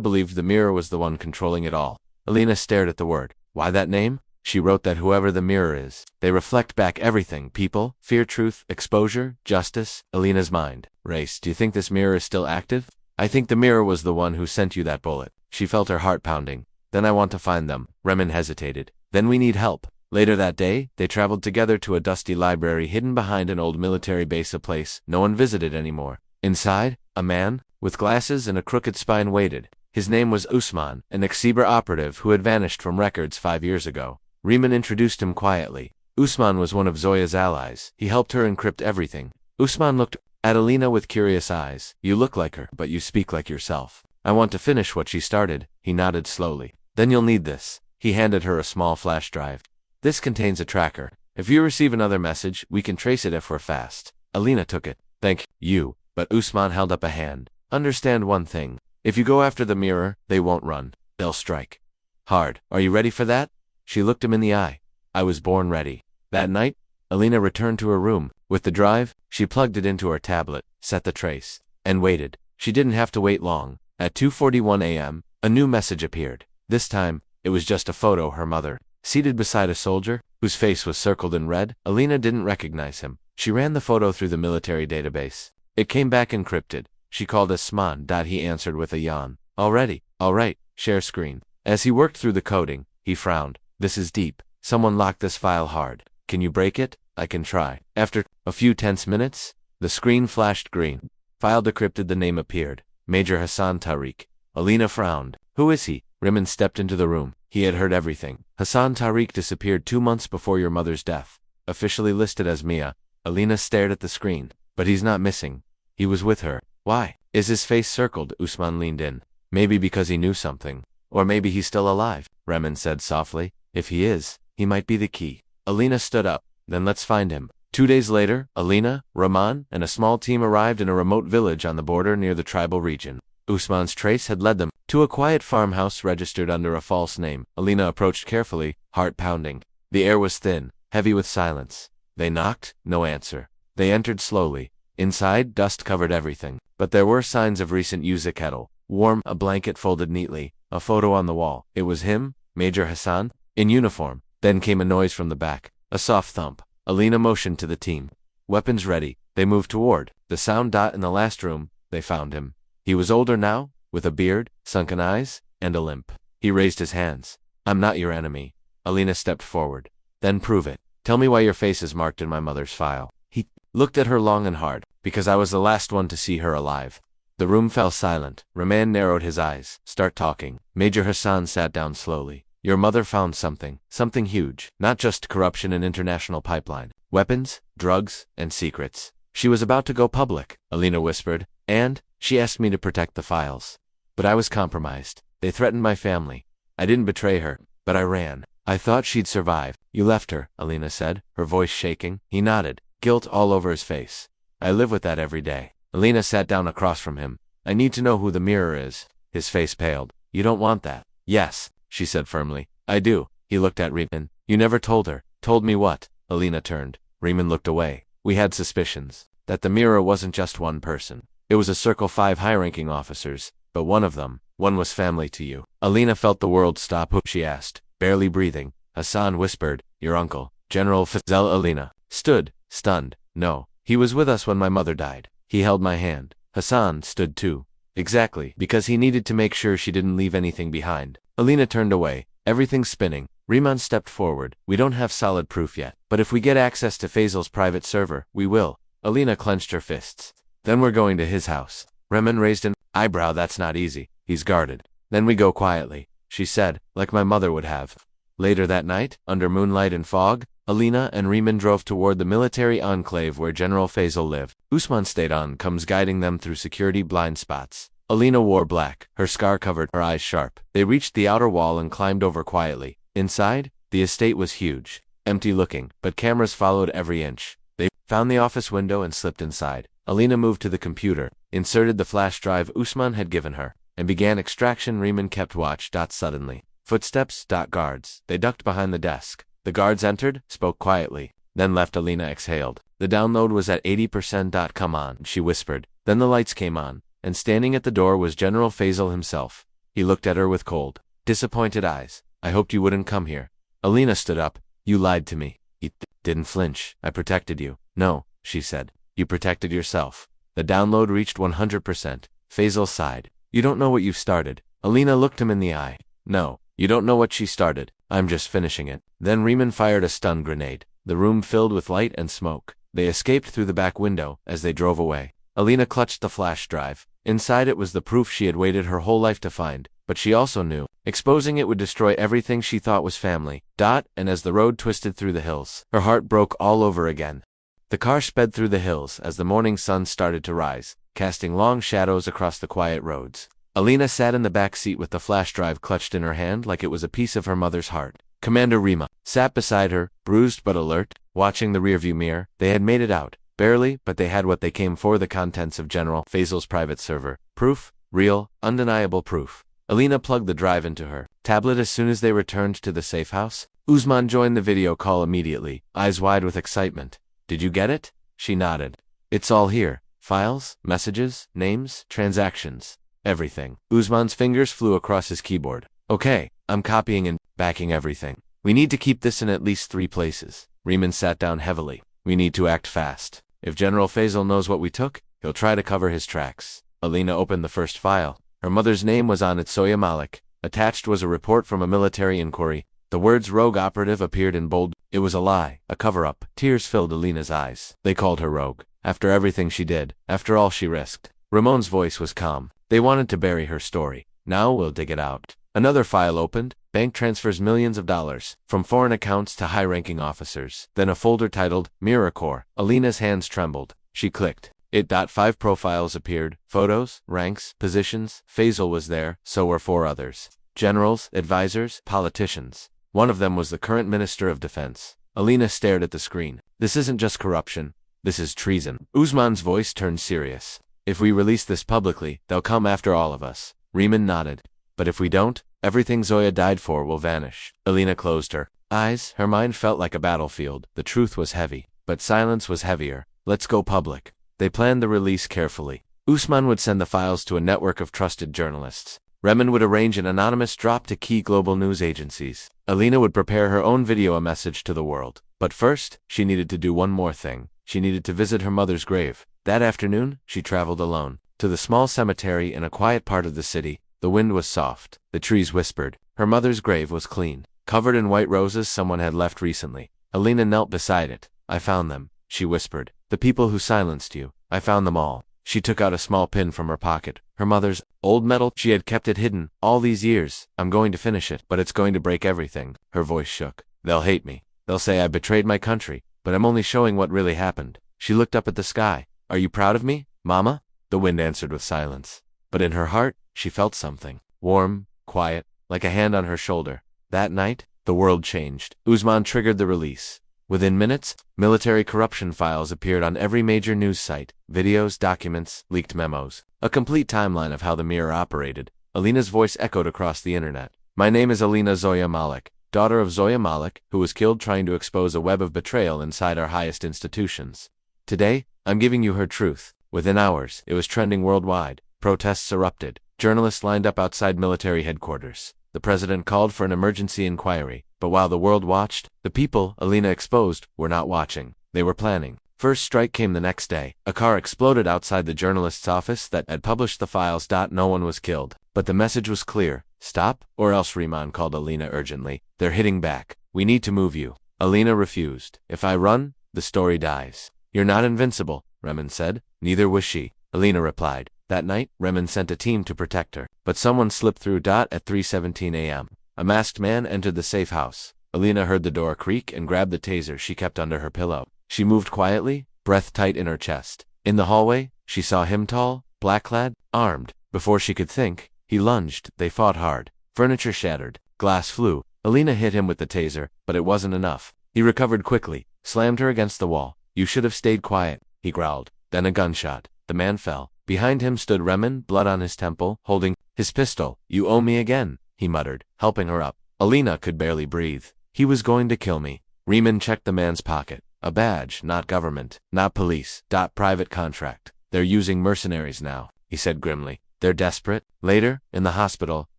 believed the Mirror was the one controlling it all. Alina stared at the word. Why that name? She wrote that whoever the Mirror is, they reflect back everything: people, fear, truth, exposure, justice. Alina's mind raced. Do you think this Mirror is still active? I think the Mirror was the one who sent you that bullet. She felt her heart pounding. Then I want to find them. Remen hesitated. Then we need help. Later that day, they traveled together to a dusty library hidden behind an old military base, a place no one visited anymore. Inside, a man, with glasses and a crooked spine waited. His name was Usman, an Exiber operative who had vanished from records 5 years ago. Riemann introduced him quietly. Usman was one of Zoya's allies. He helped her encrypt everything. Usman looked at Alina with curious eyes. You look like her, but you speak like yourself. I want to finish what she started. He nodded slowly. Then you'll need this. He handed her a small flash drive. This contains a tracker. If you receive another message, we can trace it if we're fast. Alina took it. Thank you. But Usman held up a hand. Understand one thing. If you go after the mirror, they won't run. They'll strike. Hard. Are you ready for that? She looked him in the eye. I was born ready. That night, Alina returned to her room. With the drive, she plugged it into her tablet, set the trace, and waited. She didn't have to wait long. At 2:41 a.m., a new message appeared. This time, it was just a photo her mother, seated beside a soldier, whose face was circled in red. Alina didn't recognize him. She ran the photo through the military database. It came back encrypted. She called Usman. He answered with a yawn. All right, share screen. As he worked through the coding, he frowned. This is deep. Someone locked this file hard. Can you break it? I can try. After a few tense minutes, the screen flashed green. File decrypted. The name appeared. Major Hassan Tariq. Alina frowned. Who is he? Riemann stepped into the room. He had heard everything. Hassan Tariq disappeared 2 months before your mother's death. Officially listed as Mia. Alina stared at the screen. But he's not missing. He was with her. Why? Is his face circled? Usman leaned in. Maybe because he knew something. Or maybe he's still alive, Riemann said softly. If he is, he might be the key. Alina stood up. Then let's find him. 2 days later, Alina, Rahman, and a small team arrived in a remote village on the border near the tribal region. Usman's trace had led them to a quiet farmhouse registered under a false name. Alina approached carefully, heart pounding. The air was thin, heavy with silence. They knocked, no answer. They entered slowly. Inside, dust covered everything. But there were signs of recent use. A kettle, warm, a blanket folded neatly, a photo on the wall. It was him, Major Hassan, in uniform. Then came a noise from the back, a soft thump. Alina motioned to the team. Weapons ready. They moved toward the sound. In the last room, they found him. He was older now, with a beard, sunken eyes, and a limp. He raised his hands. I'm not your enemy. Alina stepped forward. Then prove it. Tell me why your face is marked in my mother's file. He looked at her long and hard. Because I was the last one to see her alive. The room fell silent. Rahman narrowed his eyes. Start talking. Major Hassan sat down slowly. Your mother found something huge. Not just corruption and international pipeline. Weapons, drugs, and secrets. She was about to go public, Alina whispered, and she asked me to protect the files. But I was compromised. They threatened my family. I didn't betray her, but I ran. I thought she'd survive. You left her, Alina said, her voice shaking. He nodded, guilt all over his face. I live with that every day. Alina sat down across from him. I need to know who the mirror is. His face paled. You don't want that. Yes, she said firmly. I do. He looked at Riemann. You never told her. Told me what? Alina turned. Riemann looked away. We had suspicions. That the mirror wasn't just one person. It was a Circle 5 high-ranking officers. But one was family to you. Alina felt the world stop. Who? She asked, barely breathing. Hassan whispered. Your uncle, General Fazl. Alina stood, stunned. No. He was with us when my mother died. He held my hand. Hassan stood too. Exactly, because he needed to make sure she didn't leave anything behind. Alina turned away, everything spinning. Riemann stepped forward. We don't have solid proof yet, but if we get access to Fazl's private server, we will. Alina clenched her fists. Then we're going to his house. Riemann raised an eyebrow. That's not easy. He's guarded. Then we go quietly, she said, like my mother would have. Later that night, under moonlight and fog, Alina and Riemann drove toward the military enclave where General Fazl lived. Usman stayed on, guiding them through security blind spots. Alina wore black, her scar covered, her eyes sharp. They reached the outer wall and climbed over quietly. Inside, the estate was huge, empty looking, but cameras followed every inch. They found the office window and slipped inside. Alina moved to the computer, inserted the flash drive Usman had given her, and began extraction. Riemann kept watch. Suddenly, footsteps. Guards. They ducked behind the desk. The guards entered, spoke quietly, then left. Alina exhaled. The download was at 80%. Come on, she whispered. Then the lights came on, and standing at the door was General Fazl himself. He looked at her with cold, disappointed eyes. I hoped you wouldn't come here. Alina stood up. You lied to me. He didn't flinch. I protected you. No, she said. You protected yourself. The download reached 100%. Fazl sighed. You don't know what you've started. Alina looked him in the eye. No, you don't know what she started. I'm just finishing it. Then Riemann fired a stun grenade. The room filled with light and smoke. They escaped through the back window as they drove away. Alina clutched the flash drive. Inside it was the proof she had waited her whole life to find, but she also knew exposing it would destroy everything she thought was family. And as the road twisted through the hills, her heart broke all over again. The car sped through the hills as the morning sun started to rise, casting long shadows across the quiet roads. Alina sat in the back seat with the flash drive clutched in her hand like it was a piece of her mother's heart. Commander Rima sat beside her, bruised but alert, watching the rearview mirror. They had made it out. Barely, but they had what they came for, the contents of General Faisal's private server. Proof, real, undeniable proof. Alina plugged the drive into her tablet as soon as they returned to the safe house. Usman joined the video call immediately, eyes wide with excitement. Did you get it? She nodded. It's all here. Files, messages, names, transactions. Everything. Usman's fingers flew across his keyboard. Okay, I'm copying and backing everything. We need to keep this in at least 3 places. Riemann sat down heavily. We need to act fast. If General Faisal knows what we took, he'll try to cover his tracks. Alina opened the first file. Her mother's name was on it, Zoya Malik. Attached was a report from a military inquiry. The words rogue operative appeared in bold. It was a lie, a cover-up. Tears filled Alina's eyes. They called her rogue. After everything she did, after all she risked. Ramon's voice was calm. They wanted to bury her story. Now we'll dig it out. Another file opened. Bank transfers millions of dollars from foreign accounts to high-ranking officers. Then a folder titled Mirror Corps. Alina's hands trembled. She clicked. 5 profiles appeared. Photos, ranks, positions. Faisal was there, so were 4 others. Generals, advisors, politicians. One of them was the current Minister of Defense. Alina stared at the screen. This isn't just corruption. This is treason. Usman's voice turned serious. If we release this publicly, they'll come after all of us. Riemann nodded. But if we don't, everything Zoya died for will vanish. Alina closed her eyes. Her mind felt like a battlefield. The truth was heavy, but silence was heavier. Let's go public. They planned the release carefully. Usman would send the files to a network of trusted journalists. Riemann would arrange an anonymous drop to key global news agencies. Alina would prepare her own video, a message to the world. But first, she needed to do one more thing. She needed to visit her mother's grave. That afternoon, she traveled alone to the small cemetery in a quiet part of the city. The wind was soft. The trees whispered. Her mother's grave was clean, covered in white roses someone had left recently. Alina knelt beside it. I found them, she whispered. The people who silenced you. I found them all. She took out a small pin from her pocket. Her mother's old medal. She had kept it hidden all these years. I'm going to finish it, but it's going to break everything. Her voice shook. They'll hate me. They'll say I betrayed my country, but I'm only showing what really happened. She looked up at the sky. Are you proud of me, Mama? The wind answered with silence. But in her heart, she felt something. Warm, quiet, like a hand on her shoulder. That night, the world changed. Usman triggered the release. Within minutes, military corruption files appeared on every major news site. Videos, documents, leaked memos. A complete timeline of how the mirror operated. Alina's voice echoed across the internet. My name is Alina Zoya Malik, daughter of Zoya Malik, who was killed trying to expose a web of betrayal inside our highest institutions. Today, I'm giving you her truth. Within hours, it was trending worldwide. Protests erupted. Journalists lined up outside military headquarters. The president called for an emergency inquiry. But while the world watched, the people Alina exposed were not watching. They were planning. First strike came the next day. A car exploded outside the journalist's office that had published the files. No one was killed. But the message was clear. Stop, or else. Riemann called Alina urgently. They're hitting back. We need to move you. Alina refused. If I run, the story dies. You're not invincible, Riemann said. Neither was she. Alina replied. That night, Riemann sent a team to protect her. But someone slipped through. At 3:17 a.m. A masked man entered the safe house. Alina heard the door creak and grabbed the taser she kept under her pillow. She moved quietly, breath tight in her chest. In the hallway, she saw him, tall, black-clad, armed. Before she could think, he lunged. They fought hard. Furniture shattered. Glass flew. Alina hit him with the taser, but it wasn't enough. He recovered quickly, slammed her against the wall. You should have stayed quiet, he growled. Then a gunshot. The man fell. Behind him stood Riemann, blood on his temple, holding his pistol. You owe me again, he muttered, helping her up. Alina could barely breathe. He was going to kill me. Riemann checked the man's pocket. A badge, not government, not police. Private contract. They're using mercenaries now, he said grimly. They're desperate. Later, in the hospital,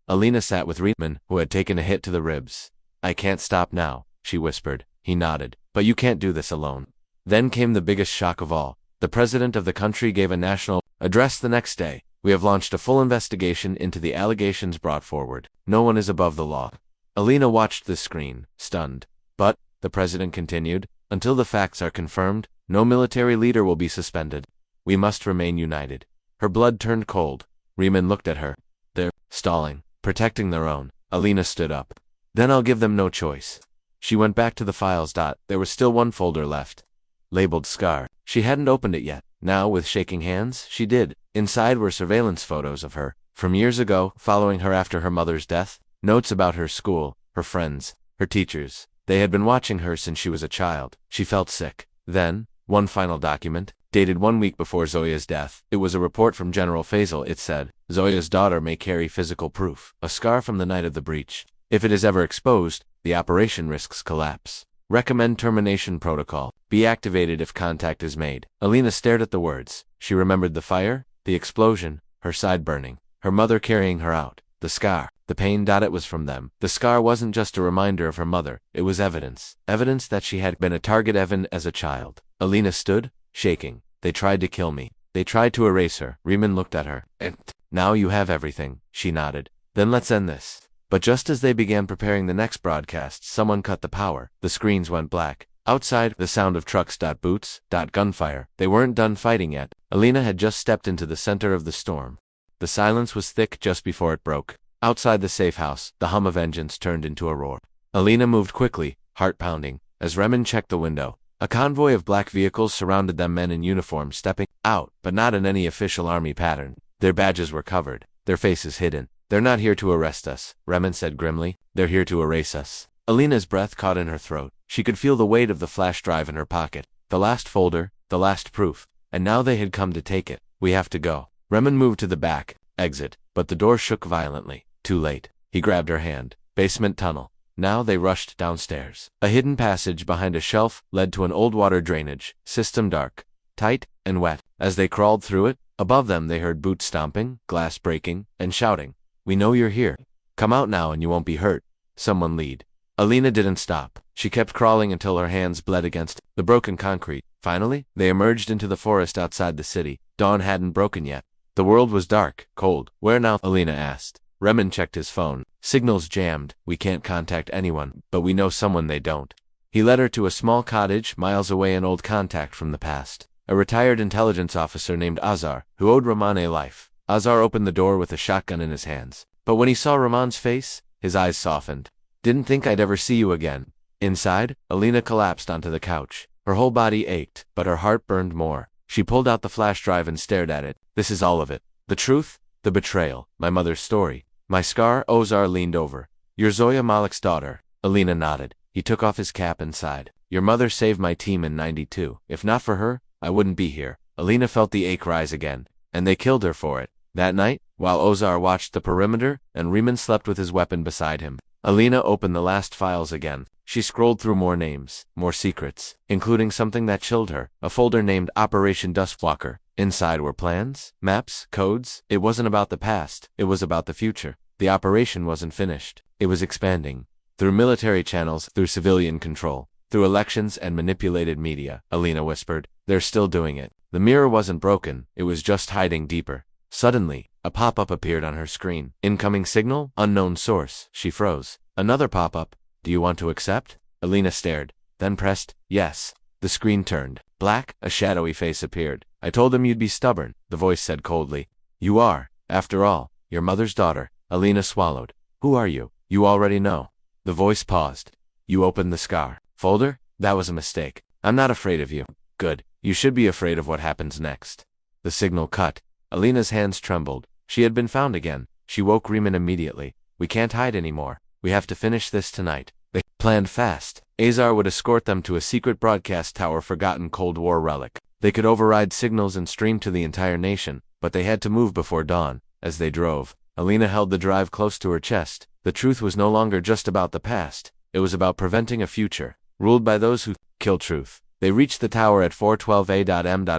Alina sat with Riemann, who had taken a hit to the ribs. I can't stop now, she whispered. He nodded. But you can't do this alone. Then came the biggest shock of all. The president of the country gave a national address the next day. We have launched a full investigation into the allegations brought forward. No one is above the law. Alina watched the screen, stunned. But, the president continued, until the facts are confirmed, no military leader will be suspended. We must remain united. Her blood turned cold. Riemann looked at her. They're stalling, protecting their own. Alina stood up. Then I'll give them no choice. She went back to the files. There was still one folder left. Labeled Scar. She hadn't opened it yet. Now, with shaking hands, she did. Inside were surveillance photos of her, from years ago, following her after her mother's death, notes about her school, her friends, her teachers. They had been watching her since she was a child. She felt sick. Then, one final document, dated 1 week before Zoya's death. It was a report from General Faisal. It said, Zoya's daughter may carry physical proof, a scar from the night of the breach. If it is ever exposed, the operation risks collapse. Recommend termination protocol. Be activated if contact is made. Alina stared at the words. She remembered the fire, the explosion, her side burning, her mother carrying her out, the scar, the pain. It was from them. The scar wasn't just a reminder of her mother, it was evidence. Evidence that she had been a target even as a child. Alina stood, shaking. They tried to kill me. They tried to erase her. Riemann looked at her. And now you have everything. She nodded. Then let's end this. But just as they began preparing the next broadcast, someone cut the power. The screens went black. Outside, the sound of trucks. Boots. Gunfire. They weren't done fighting yet. Alina had just stepped into the center of the storm. The silence was thick just before it broke. Outside the safe house, the hum of engines turned into a roar. Alina moved quickly, heart pounding, as Riemann checked the window. A convoy of black vehicles surrounded them, men in uniform stepping out, but not in any official army pattern. Their badges were covered, their faces hidden. They're not here to arrest us, Riemann said grimly. They're here to erase us. Alina's breath caught in her throat. She could feel the weight of the flash drive in her pocket. The last folder, the last proof. And now they had come to take it. We have to go. Riemann moved to the back, exit, but the door shook violently. Too late. He grabbed her hand. Basement tunnel. Now they rushed downstairs. A hidden passage behind a shelf led to an old water drainage system, dark, tight, and wet. As they crawled through it, above them they heard boots stomping, glass breaking, and shouting. We know you're here. Come out now and you won't be hurt. Someone lead. Alina didn't stop. She kept crawling until her hands bled against the broken concrete. Finally, they emerged into the forest outside the city. Dawn hadn't broken yet. The world was dark, cold. Where now? Alina asked. Riemann checked his phone. Signals jammed. We can't contact anyone, but we know someone they don't. He led her to a small cottage miles away, an old contact from the past. A retired intelligence officer named Azar, who owed Rahman a life. Azar opened the door with a shotgun in his hands. But when he saw Rahman's face, his eyes softened. Didn't think I'd ever see you again. Inside, Alina collapsed onto the couch. Her whole body ached, but her heart burned more. She pulled out the flash drive and stared at it. This is all of it. The truth, the betrayal, my mother's story. My scar. Ozar leaned over. You're Zoya Malik's daughter. Alina nodded. He took off his cap and sighed. Your mother saved my team in '92. If not for her, I wouldn't be here. Alina felt the ache rise again. And they killed her for it. That night, while Ozar watched the perimeter, and Riemann slept with his weapon beside him, Alina opened the last files again. She scrolled through more names, more secrets, including something that chilled her, a folder named Operation Dustwalker. Inside were plans, maps, codes. It wasn't about the past, it was about the future. The operation wasn't finished. It was expanding. Through military channels, through civilian control, through elections and manipulated media, Alina whispered. They're still doing it. The mirror wasn't broken, it was just hiding deeper. Suddenly, a pop-up appeared on her screen. Incoming signal, unknown source. She froze. Another pop-up. Do you want to accept? Alina stared, then pressed yes. The screen turned black. A shadowy face appeared. I told him you'd be stubborn, the voice said coldly. You are, after all, your mother's daughter. Alina swallowed. Who are you? You already know. The voice paused. You opened the scar folder? That was a mistake. I'm not afraid of you. Good. You should be afraid of what happens next. The signal cut. Alina's hands trembled. She had been found again. She woke Riemann immediately. We can't hide anymore. We have to finish this tonight. They planned fast. Azar would escort them to a secret broadcast tower, forgotten Cold War relic. They could override signals and stream to the entire nation, but they had to move before dawn. As they drove, Alina held the drive close to her chest. The truth was no longer just about the past. It was about preventing a future, ruled by those who kill truth. They reached the tower at 412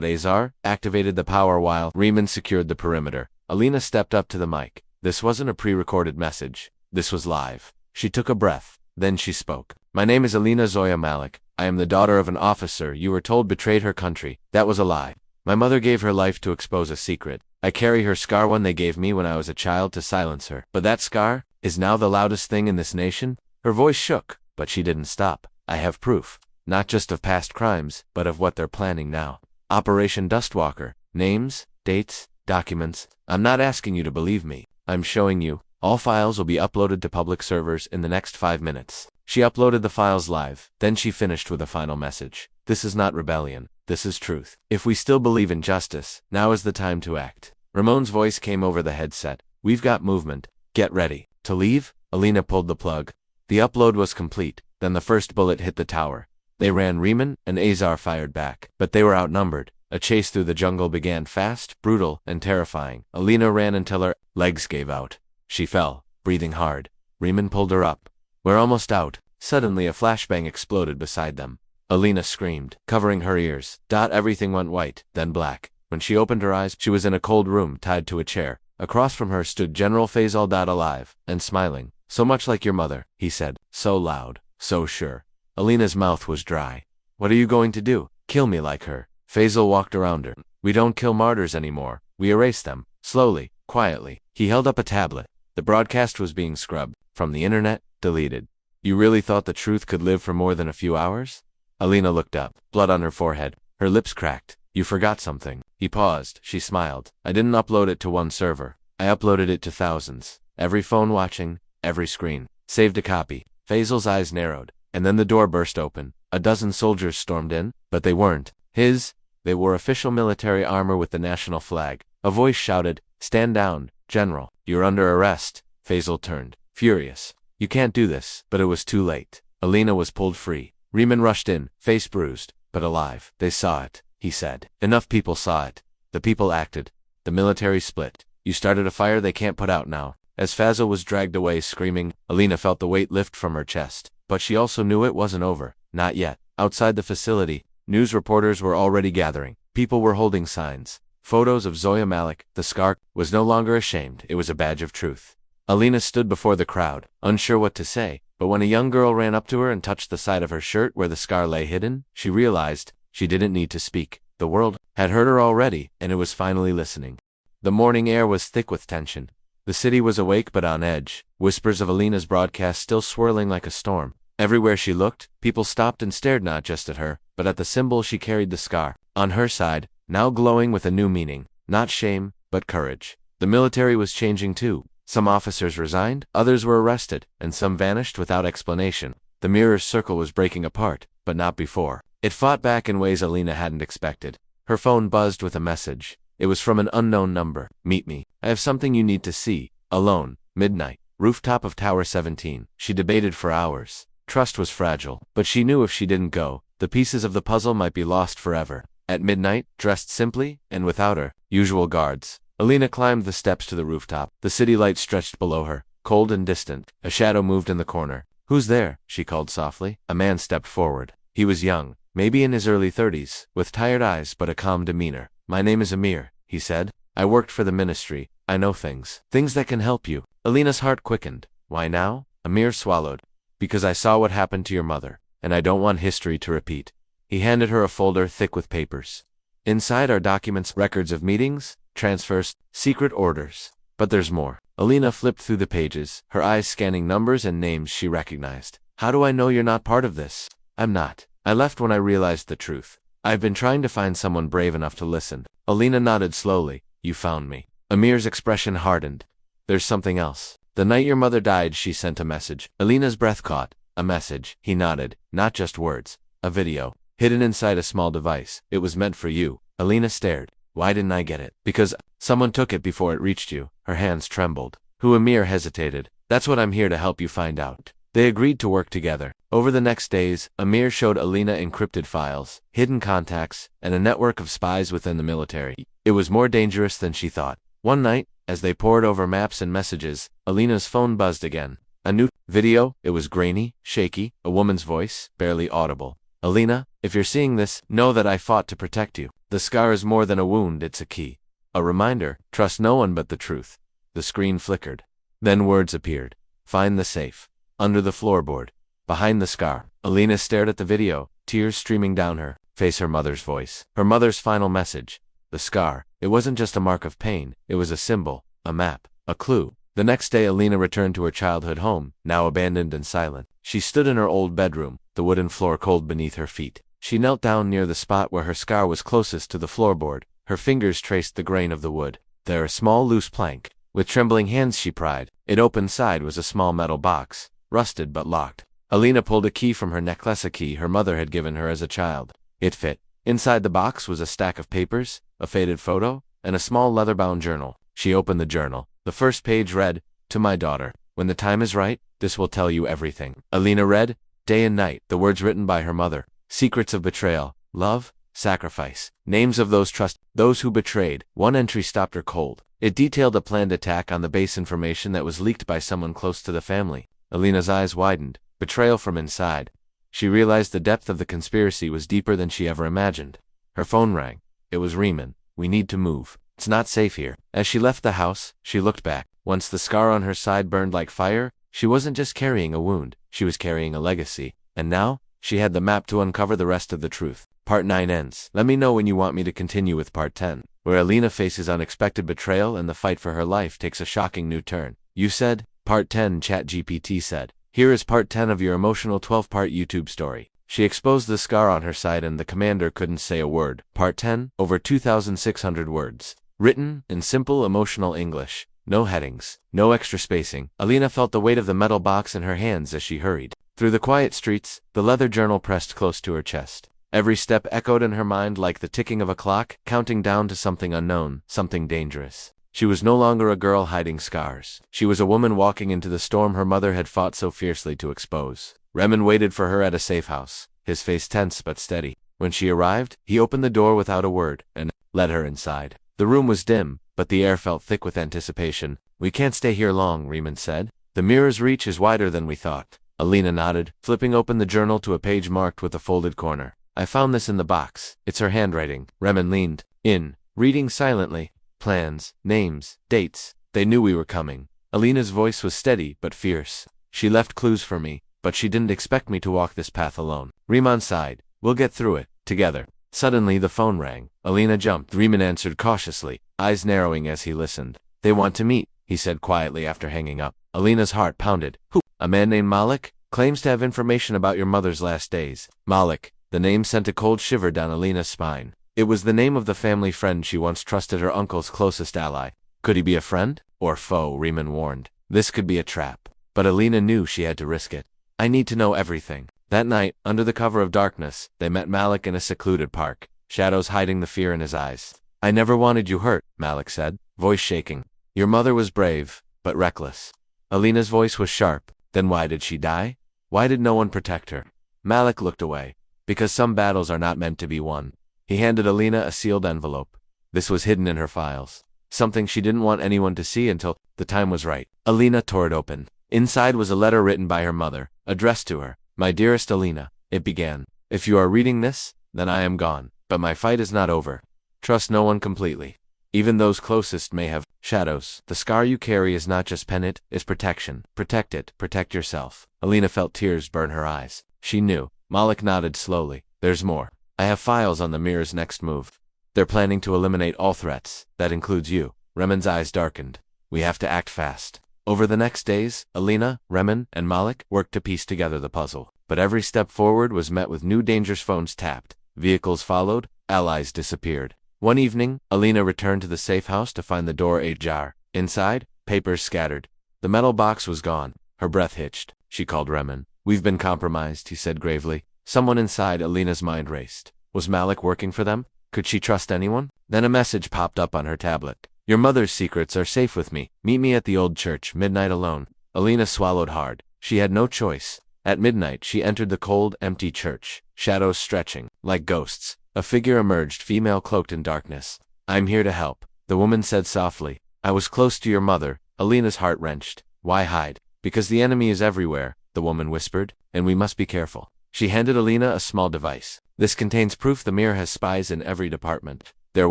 Azar activated the power while Riemann secured the perimeter. Alina stepped up to the mic. This wasn't a pre-recorded message. This was live. She took a breath. Then she spoke. My name is Alina Zoya Malik. I am the daughter of an officer you were told betrayed her country. That was a lie. My mother gave her life to expose a secret. I carry her scar, one they gave me when I was a child to silence her. But that scar is now the loudest thing in this nation." Her voice shook, but she didn't stop. "I have proof, not just of past crimes, but of what they're planning now. Operation Dustwalker. Names, dates, documents. I'm not asking you to believe me. I'm showing you. All files will be uploaded to public servers in the next 5 minutes." She uploaded the files live. Then she finished with a final message. "This is not rebellion. This is truth. If we still believe in justice, now is the time to act." Ramon's voice came over the headset. "We've got movement. Get ready." To leave? Alina pulled the plug. The upload was complete. Then the first bullet hit the tower. They ran. Riemann and Azar fired back, but they were outnumbered. A chase through the jungle began, fast, brutal, and terrifying. Alina ran until her legs gave out. She fell, breathing hard. Riemann pulled her up. "We're almost out." Suddenly a flashbang exploded beside them. Alina screamed, covering her ears. Everything went white, then black. When she opened her eyes, she was in a cold room, tied to a chair. Across from her stood General Faisal, alive and smiling. "So much like your mother," he said, so loud, so sure. Alina's mouth was dry. "What are you going to do? Kill me like her?" Faisal walked around her. "We don't kill martyrs anymore. We erase them. Slowly, quietly." He held up a tablet. The broadcast was being scrubbed. From the internet, deleted. "You really thought the truth could live for more than a few hours?" Alina looked up, blood on her forehead. Her lips cracked. "You forgot something." He paused. She smiled. "I didn't upload it to one server. I uploaded it to thousands. Every phone watching, every screen. Saved a copy." Faisal's eyes narrowed. And then the door burst open. A dozen soldiers stormed in, but they weren't his. They wore official military armor with the national flag. A voice shouted, "Stand down, General. You're under arrest." Faisal turned, furious. "You can't do this." But it was too late. Alina was pulled free. Riemann rushed in, face bruised, but alive. "They saw it," he said. "Enough people saw it. The people acted. The military split. You started a fire they can't put out now." As Faisal was dragged away screaming, Alina felt the weight lift from her chest. But she also knew it wasn't over. Not yet. Outside the facility, news reporters were already gathering. People were holding signs. Photos of Zoya Malik. The scar was no longer ashamed. It was a badge of truth. Alina stood before the crowd, unsure what to say. But when a young girl ran up to her and touched the side of her shirt where the scar lay hidden, she realized she didn't need to speak. The world had heard her already, and it was finally listening. The morning air was thick with tension. The city was awake but on edge, whispers of Alina's broadcast still swirling like a storm. Everywhere she looked, people stopped and stared, not just at her, but at the symbol she carried, the scar. On her side, now glowing with a new meaning, not shame, but courage. The military was changing too. Some officers resigned, others were arrested, and some vanished without explanation. The mirror's circle was breaking apart, but not before. It fought back in ways Alina hadn't expected. Her phone buzzed with a message. It was from an unknown number. "Meet me. I have something you need to see. Alone. Midnight. Rooftop of Tower 17. She debated for hours. Trust was fragile, but she knew if she didn't go, the pieces of the puzzle might be lost forever. At midnight, dressed simply, and without her usual guards, Alina climbed the steps to the rooftop. The city light stretched below her, cold and distant. A shadow moved in the corner. "Who's there?" she called softly. A man stepped forward. He was young, maybe in his early 30s, with tired eyes but a calm demeanor. "My name is Amir," he said. "I worked for the ministry. I know things that can help you." Alina's heart quickened. "Why now?" Amir swallowed. "Because I saw what happened to your mother, and I don't want history to repeat." He handed her a folder thick with papers. "Inside are documents, records of meetings, transfers, secret orders. But there's more." Alina flipped through the pages, her eyes scanning numbers and names she recognized. "How do I know you're not part of this?" "I'm not. I left when I realized the truth. I've been trying to find someone brave enough to listen." Alina nodded slowly. "You found me." Amir's expression hardened. "There's something else. The night your mother died, she sent a message." Alina's breath caught. "A message." He nodded. "Not just words. A video. Hidden inside a small device. It was meant for you." Alina stared. "Why didn't I get it?" "Because someone took it before it reached you." Her hands trembled. "Who?" Amir hesitated. "That's what I'm here to help you find out." They agreed to work together. Over the next days, Amir showed Alina encrypted files, hidden contacts, and a network of spies within the military. It was more dangerous than she thought. One night, as they pored over maps and messages, Alina's phone buzzed again. A new video. It was grainy, shaky, a woman's voice, barely audible. "Alina, if you're seeing this, know that I fought to protect you. The scar is more than a wound, it's a key. A reminder, trust no one but the truth." The screen flickered. Then words appeared. "Find the safe. Under the floorboard. Behind the scar." Alina stared at the video, tears streaming down her face. Her mother's voice. Her mother's final message. "The scar. It wasn't just a mark of pain, it was a symbol, a map, a clue. The next day Alina returned to her childhood home, now abandoned and silent. She stood in her old bedroom, the wooden floor cold beneath her feet. She knelt down near the spot where her scar was closest to the floorboard. Her fingers traced the grain of the wood. There, a small loose plank. With trembling hands she pried. It open side was a small metal box, rusted but locked. Alina pulled a key from her necklace, a key her mother had given her as a child. It fit. Inside the box was a stack of papers, a faded photo, and a small leather-bound journal. She opened the journal. The first page read, "To my daughter. When the time is right, this will tell you everything." Alina read, day and night, the words written by her mother. Secrets of betrayal, love, sacrifice, names of those who betrayed. One entry stopped her cold. It detailed a planned attack on the base, information that was leaked by someone close to the family. Alina's eyes widened. Betrayal from inside. She realized the depth of the conspiracy was deeper than she ever imagined. Her phone rang. It was Riemann. "We need to move. It's not safe here." As she left the house, she looked back. Once the scar on her side burned like fire, she wasn't just carrying a wound, she was carrying a legacy. And now, she had the map to uncover the rest of the truth. Part 9 ends. Let me know when you want me to continue with Part 10, where Alina faces unexpected betrayal and the fight for her life takes a shocking new turn. You said, Part 10, ChatGPT said. Here is Part 10 of your emotional 12-part YouTube story. She exposed the scar on her side and the commander couldn't say a word. Part 10, over 2,600 words. Written in simple emotional English. No headings, no extra spacing. Alina felt the weight of the metal box in her hands as she hurried. Through the quiet streets, the leather journal pressed close to her chest. Every step echoed in her mind like the ticking of a clock, counting down to something unknown, something dangerous. She was no longer a girl hiding scars. She was a woman walking into the storm her mother had fought so fiercely to expose. Riemann waited for her at a safe house, his face tense but steady. When she arrived, he opened the door without a word and led her inside. The room was dim, but the air felt thick with anticipation. "We can't stay here long," Riemann said. "The mirror's reach is wider than we thought." Alina nodded, flipping open the journal to a page marked with a folded corner. "I found this in the box. It's her handwriting." Riemann leaned in, reading silently. "Plans, names, dates. They knew we were coming." Alina's voice was steady but fierce. "She left clues for me, but she didn't expect me to walk this path alone." Riemann sighed. "We'll get through it, together." Suddenly the phone rang. Alina jumped. Riemann answered cautiously, eyes narrowing as he listened. "They want to meet," he said quietly after hanging up. Alina's heart pounded. "Who? A man named Malik? Claims to have information about your mother's last days." Malik. The name sent a cold shiver down Alina's spine. It was the name of the family friend she once trusted, her uncle's closest ally. Could he be a friend? Or foe? Riemann warned. This could be a trap. But Alina knew she had to risk it. "I need to know everything." That night, under the cover of darkness, they met Malik in a secluded park, shadows hiding the fear in his eyes. "I never wanted you hurt," Malik said, voice shaking. "Your mother was brave, but reckless." Alina's voice was sharp. "Then why did she die? Why did no one protect her?" Malik looked away. "Because some battles are not meant to be won." He handed Alina a sealed envelope. This was hidden in her files. Something she didn't want anyone to see until the time was right. Alina tore it open. Inside was a letter written by her mother, addressed to her. "My dearest Alina," it began. "If you are reading this, then I am gone. But my fight is not over. Trust no one completely. Even those closest may have shadows. The scar you carry is not just pennant, it's protection. Protect it, protect yourself." Alina felt tears burn her eyes. She knew. Malik nodded slowly. "There's more. I have files on the mirror's next move. They're planning to eliminate all threats. That includes you." Riemann's eyes darkened. "We have to act fast." Over the next days, Alina, Riemann, and Malik worked to piece together the puzzle. But every step forward was met with new dangers. Phones tapped. Vehicles followed. Allies disappeared. One evening, Alina returned to the safe house to find the door ajar. Inside, papers scattered. The metal box was gone. Her breath hitched. She called Riemann. "We've been compromised," he said gravely. Someone inside Alina's mind raced. Was Malik working for them? Could she trust anyone? Then a message popped up on her tablet. "Your mother's secrets are safe with me. Meet me at the old church, midnight alone." Alina swallowed hard. She had no choice. At midnight she entered the cold, empty church. Shadows stretching, like ghosts. A figure emerged, female cloaked in darkness. "I'm here to help," the woman said softly. "I was close to your mother." Alina's heart wrenched. "Why hide?" "Because the enemy is everywhere," the woman whispered, "and we must be careful." She handed Alina a small device. "This contains proof the mirror has spies in every department. They're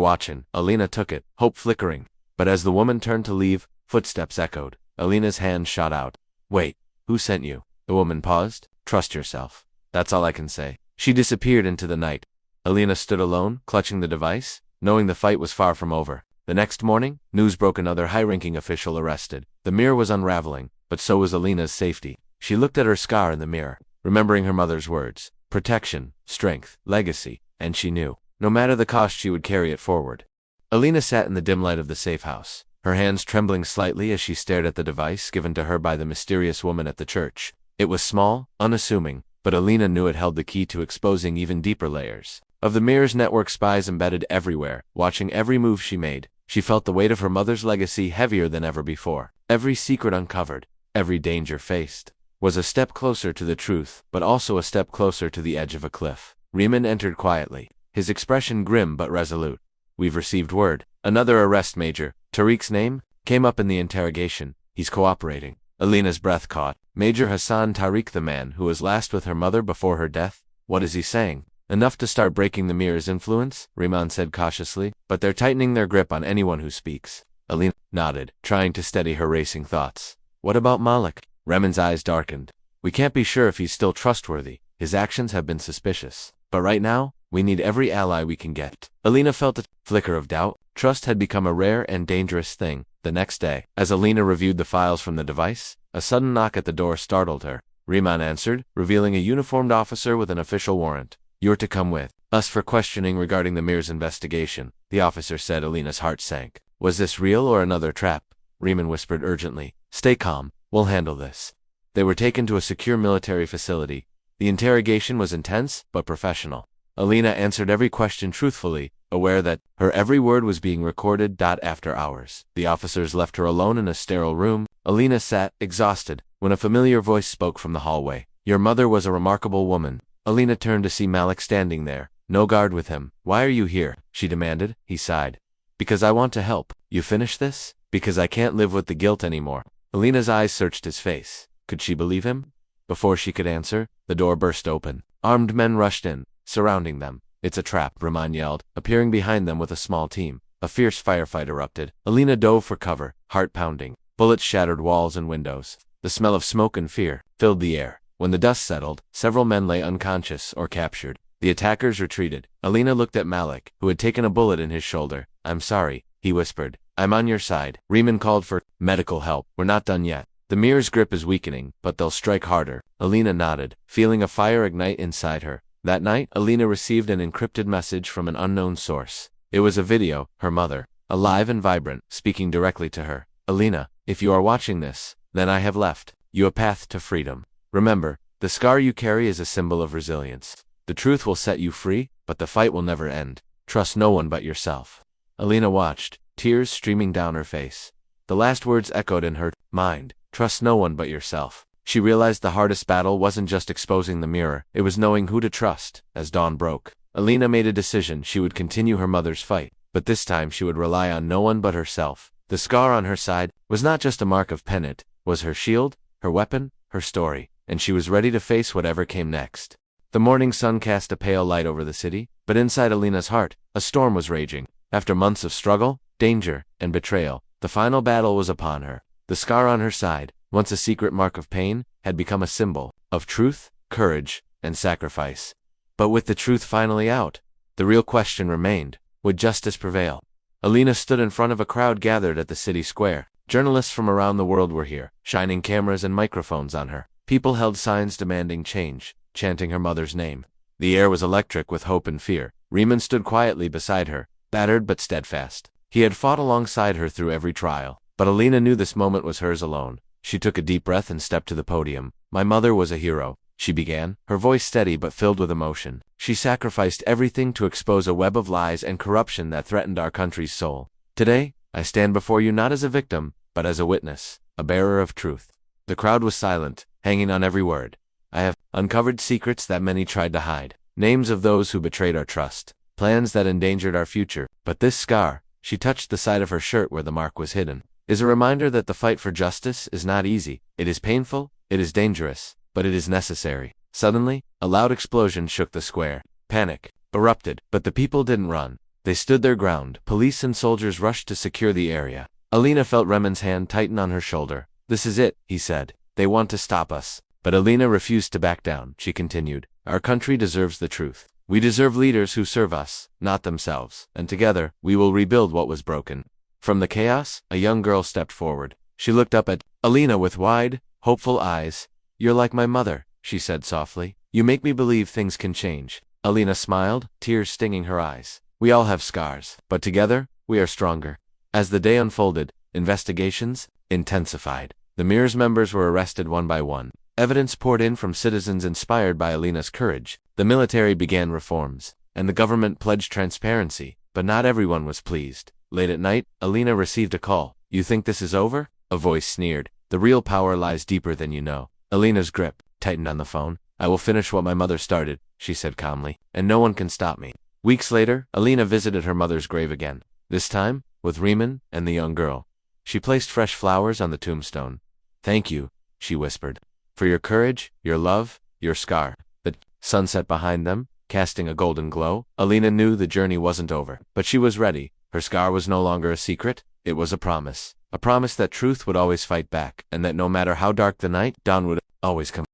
watching." Alina took it, hope flickering. But as the woman turned to leave, footsteps echoed. Alina's hand shot out. "Wait, who sent you?" The woman paused. "Trust yourself. That's all I can say." She disappeared into the night. Alina stood alone, clutching the device. knowing the fight was far from over. The next morning, news broke another high-ranking official arrested. The mirror was unraveling, but so was Alina's safety. She looked at her scar in the mirror, remembering her mother's words. Protection, strength, legacy, and she knew, no matter the cost, she would carry it forward. Alina sat in the dim light of the safe house, her hands trembling slightly as she stared at the device given to her by the mysterious woman at the church. It was small, unassuming, but Alina knew it held the key to exposing even deeper layers of the mirror's network, spies embedded everywhere, watching every move she made. She felt the weight of her mother's legacy heavier than ever before. Every secret uncovered, every danger faced, was a step closer to the truth, but also a step closer to the edge of a cliff. Riemann entered quietly, his expression grim but resolute. "We've received word. Another arrest, Major." Tariq's name came up in the interrogation. "He's cooperating." Alina's breath caught. Major Hassan Tariq, the man who was last with her mother before her death? What is he saying? "Enough to start breaking the mirror's influence," Riemann said cautiously, "but they're tightening their grip on anyone who speaks." Alina nodded, trying to steady her racing thoughts. "What about Malik?" Riemann's eyes darkened. "We can't be sure if he's still trustworthy. His actions have been suspicious. But right now, we need every ally we can get." Alina felt a flicker of doubt. Trust had become a rare and dangerous thing. The next day, as Alina reviewed the files from the device, a sudden knock at the door startled her. Riemann answered, revealing a uniformed officer with an official warrant. "You're to come with us for questioning regarding the mirror's investigation," the officer said. Alina's heart sank. Was this real or another trap? Riemann whispered urgently. "Stay calm. We'll handle this." They were taken to a secure military facility. The interrogation was intense, but professional. Alina answered every question truthfully, aware that her every word was being recorded. After hours, the officers left her alone in a sterile room. Alina sat, exhausted, when a familiar voice spoke from the hallway. "Your mother was a remarkable woman." Alina turned to see Malik standing there, no guard with him. "Why are you here?" she demanded. He sighed. "Because I want to help. You finish this? Because I can't live with the guilt anymore." Alina's eyes searched his face. Could she believe him? Before she could answer, the door burst open. Armed men rushed in, surrounding them. "It's a trap," Riemann yelled, appearing behind them with a small team. A fierce firefight erupted. Alina dove for cover, heart pounding. Bullets shattered walls and windows. The smell of smoke and fear filled the air. When the dust settled, several men lay unconscious or captured. The attackers retreated. Alina looked at Malik, who had taken a bullet in his shoulder. "I'm sorry," he whispered. "I'm on your side." Riemann called for medical help. "We're not done yet. The mirror's grip is weakening, but they'll strike harder." Alina nodded, feeling a fire ignite inside her. That night, Alina received an encrypted message from an unknown source. It was a video, her mother, alive and vibrant, speaking directly to her. "Alina, if you are watching this, then I have left you a path to freedom. Remember, the scar you carry is a symbol of resilience. The truth will set you free, but the fight will never end. Trust no one but yourself." Alina watched, tears streaming down her face. The last words echoed in her mind. Trust no one but yourself. She realized the hardest battle wasn't just exposing the mirror, it was knowing who to trust. As dawn broke, Alina made a decision. She would continue her mother's fight, but this time she would rely on no one but herself. The scar on her side was not just a mark of penance, was her shield, her weapon, her story, and she was ready to face whatever came next. The morning sun cast a pale light over the city, but inside Alina's heart, a storm was raging. After months of struggle, danger, and betrayal, the final battle was upon her. The scar on her side, once a secret mark of pain, had become a symbol of truth, courage, and sacrifice. But with the truth finally out, the real question remained: would justice prevail? Alina stood in front of a crowd gathered at the city square. Journalists from around the world were here, shining cameras and microphones on her. People held signs demanding change, chanting her mother's name. The air was electric with hope and fear. Riemann stood quietly beside her, battered but steadfast. He had fought alongside her through every trial. But Alina knew this moment was hers alone. She took a deep breath and stepped to the podium. "My mother was a hero," she began, her voice steady but filled with emotion. "She sacrificed everything to expose a web of lies and corruption that threatened our country's soul. Today, I stand before you not as a victim, but as a witness, a bearer of truth." The crowd was silent, hanging on every word. "I have uncovered secrets that many tried to hide, names of those who betrayed our trust, plans that endangered our future. But this scar," she touched the side of her shirt where the mark was hidden, "is a reminder that the fight for justice is not easy. It is painful, it is dangerous, but it is necessary." Suddenly, a loud explosion shook the square. Panic erupted, but the people didn't run. They stood their ground. Police and soldiers rushed to secure the area. Alina felt Riemann's hand tighten on her shoulder. "This is it," he said. "They want to stop us." But Alina refused to back down. She continued, "Our country deserves the truth. We deserve leaders who serve us, not themselves, and together, we will rebuild what was broken. From the chaos, a young girl stepped forward. She looked up at Alina with wide, hopeful eyes. "You're like my mother," she said softly. "You make me believe things can change." Alina smiled, tears stinging her eyes. "We all have scars, but together, we are stronger." As the day unfolded, investigations intensified. The Mirror's members were arrested one by one. Evidence poured in from citizens inspired by Alina's courage. The military began reforms, and the government pledged transparency, but not everyone was pleased. Late at night, Alina received a call. "You think this is over?" A voice sneered. "The real power lies deeper than you know." Alina's grip tightened on the phone. "I will finish what my mother started," she said calmly, "and no one can stop me." Weeks later, Alina visited her mother's grave again, this time with Riemann and the young girl. She placed fresh flowers on the tombstone. "Thank you," she whispered, "for your courage, your love, your scar." The sun set behind them, casting a golden glow. Alina knew the journey wasn't over, but she was ready. Her scar was no longer a secret, it was a promise. A promise that truth would always fight back, and that no matter how dark the night, dawn would always come.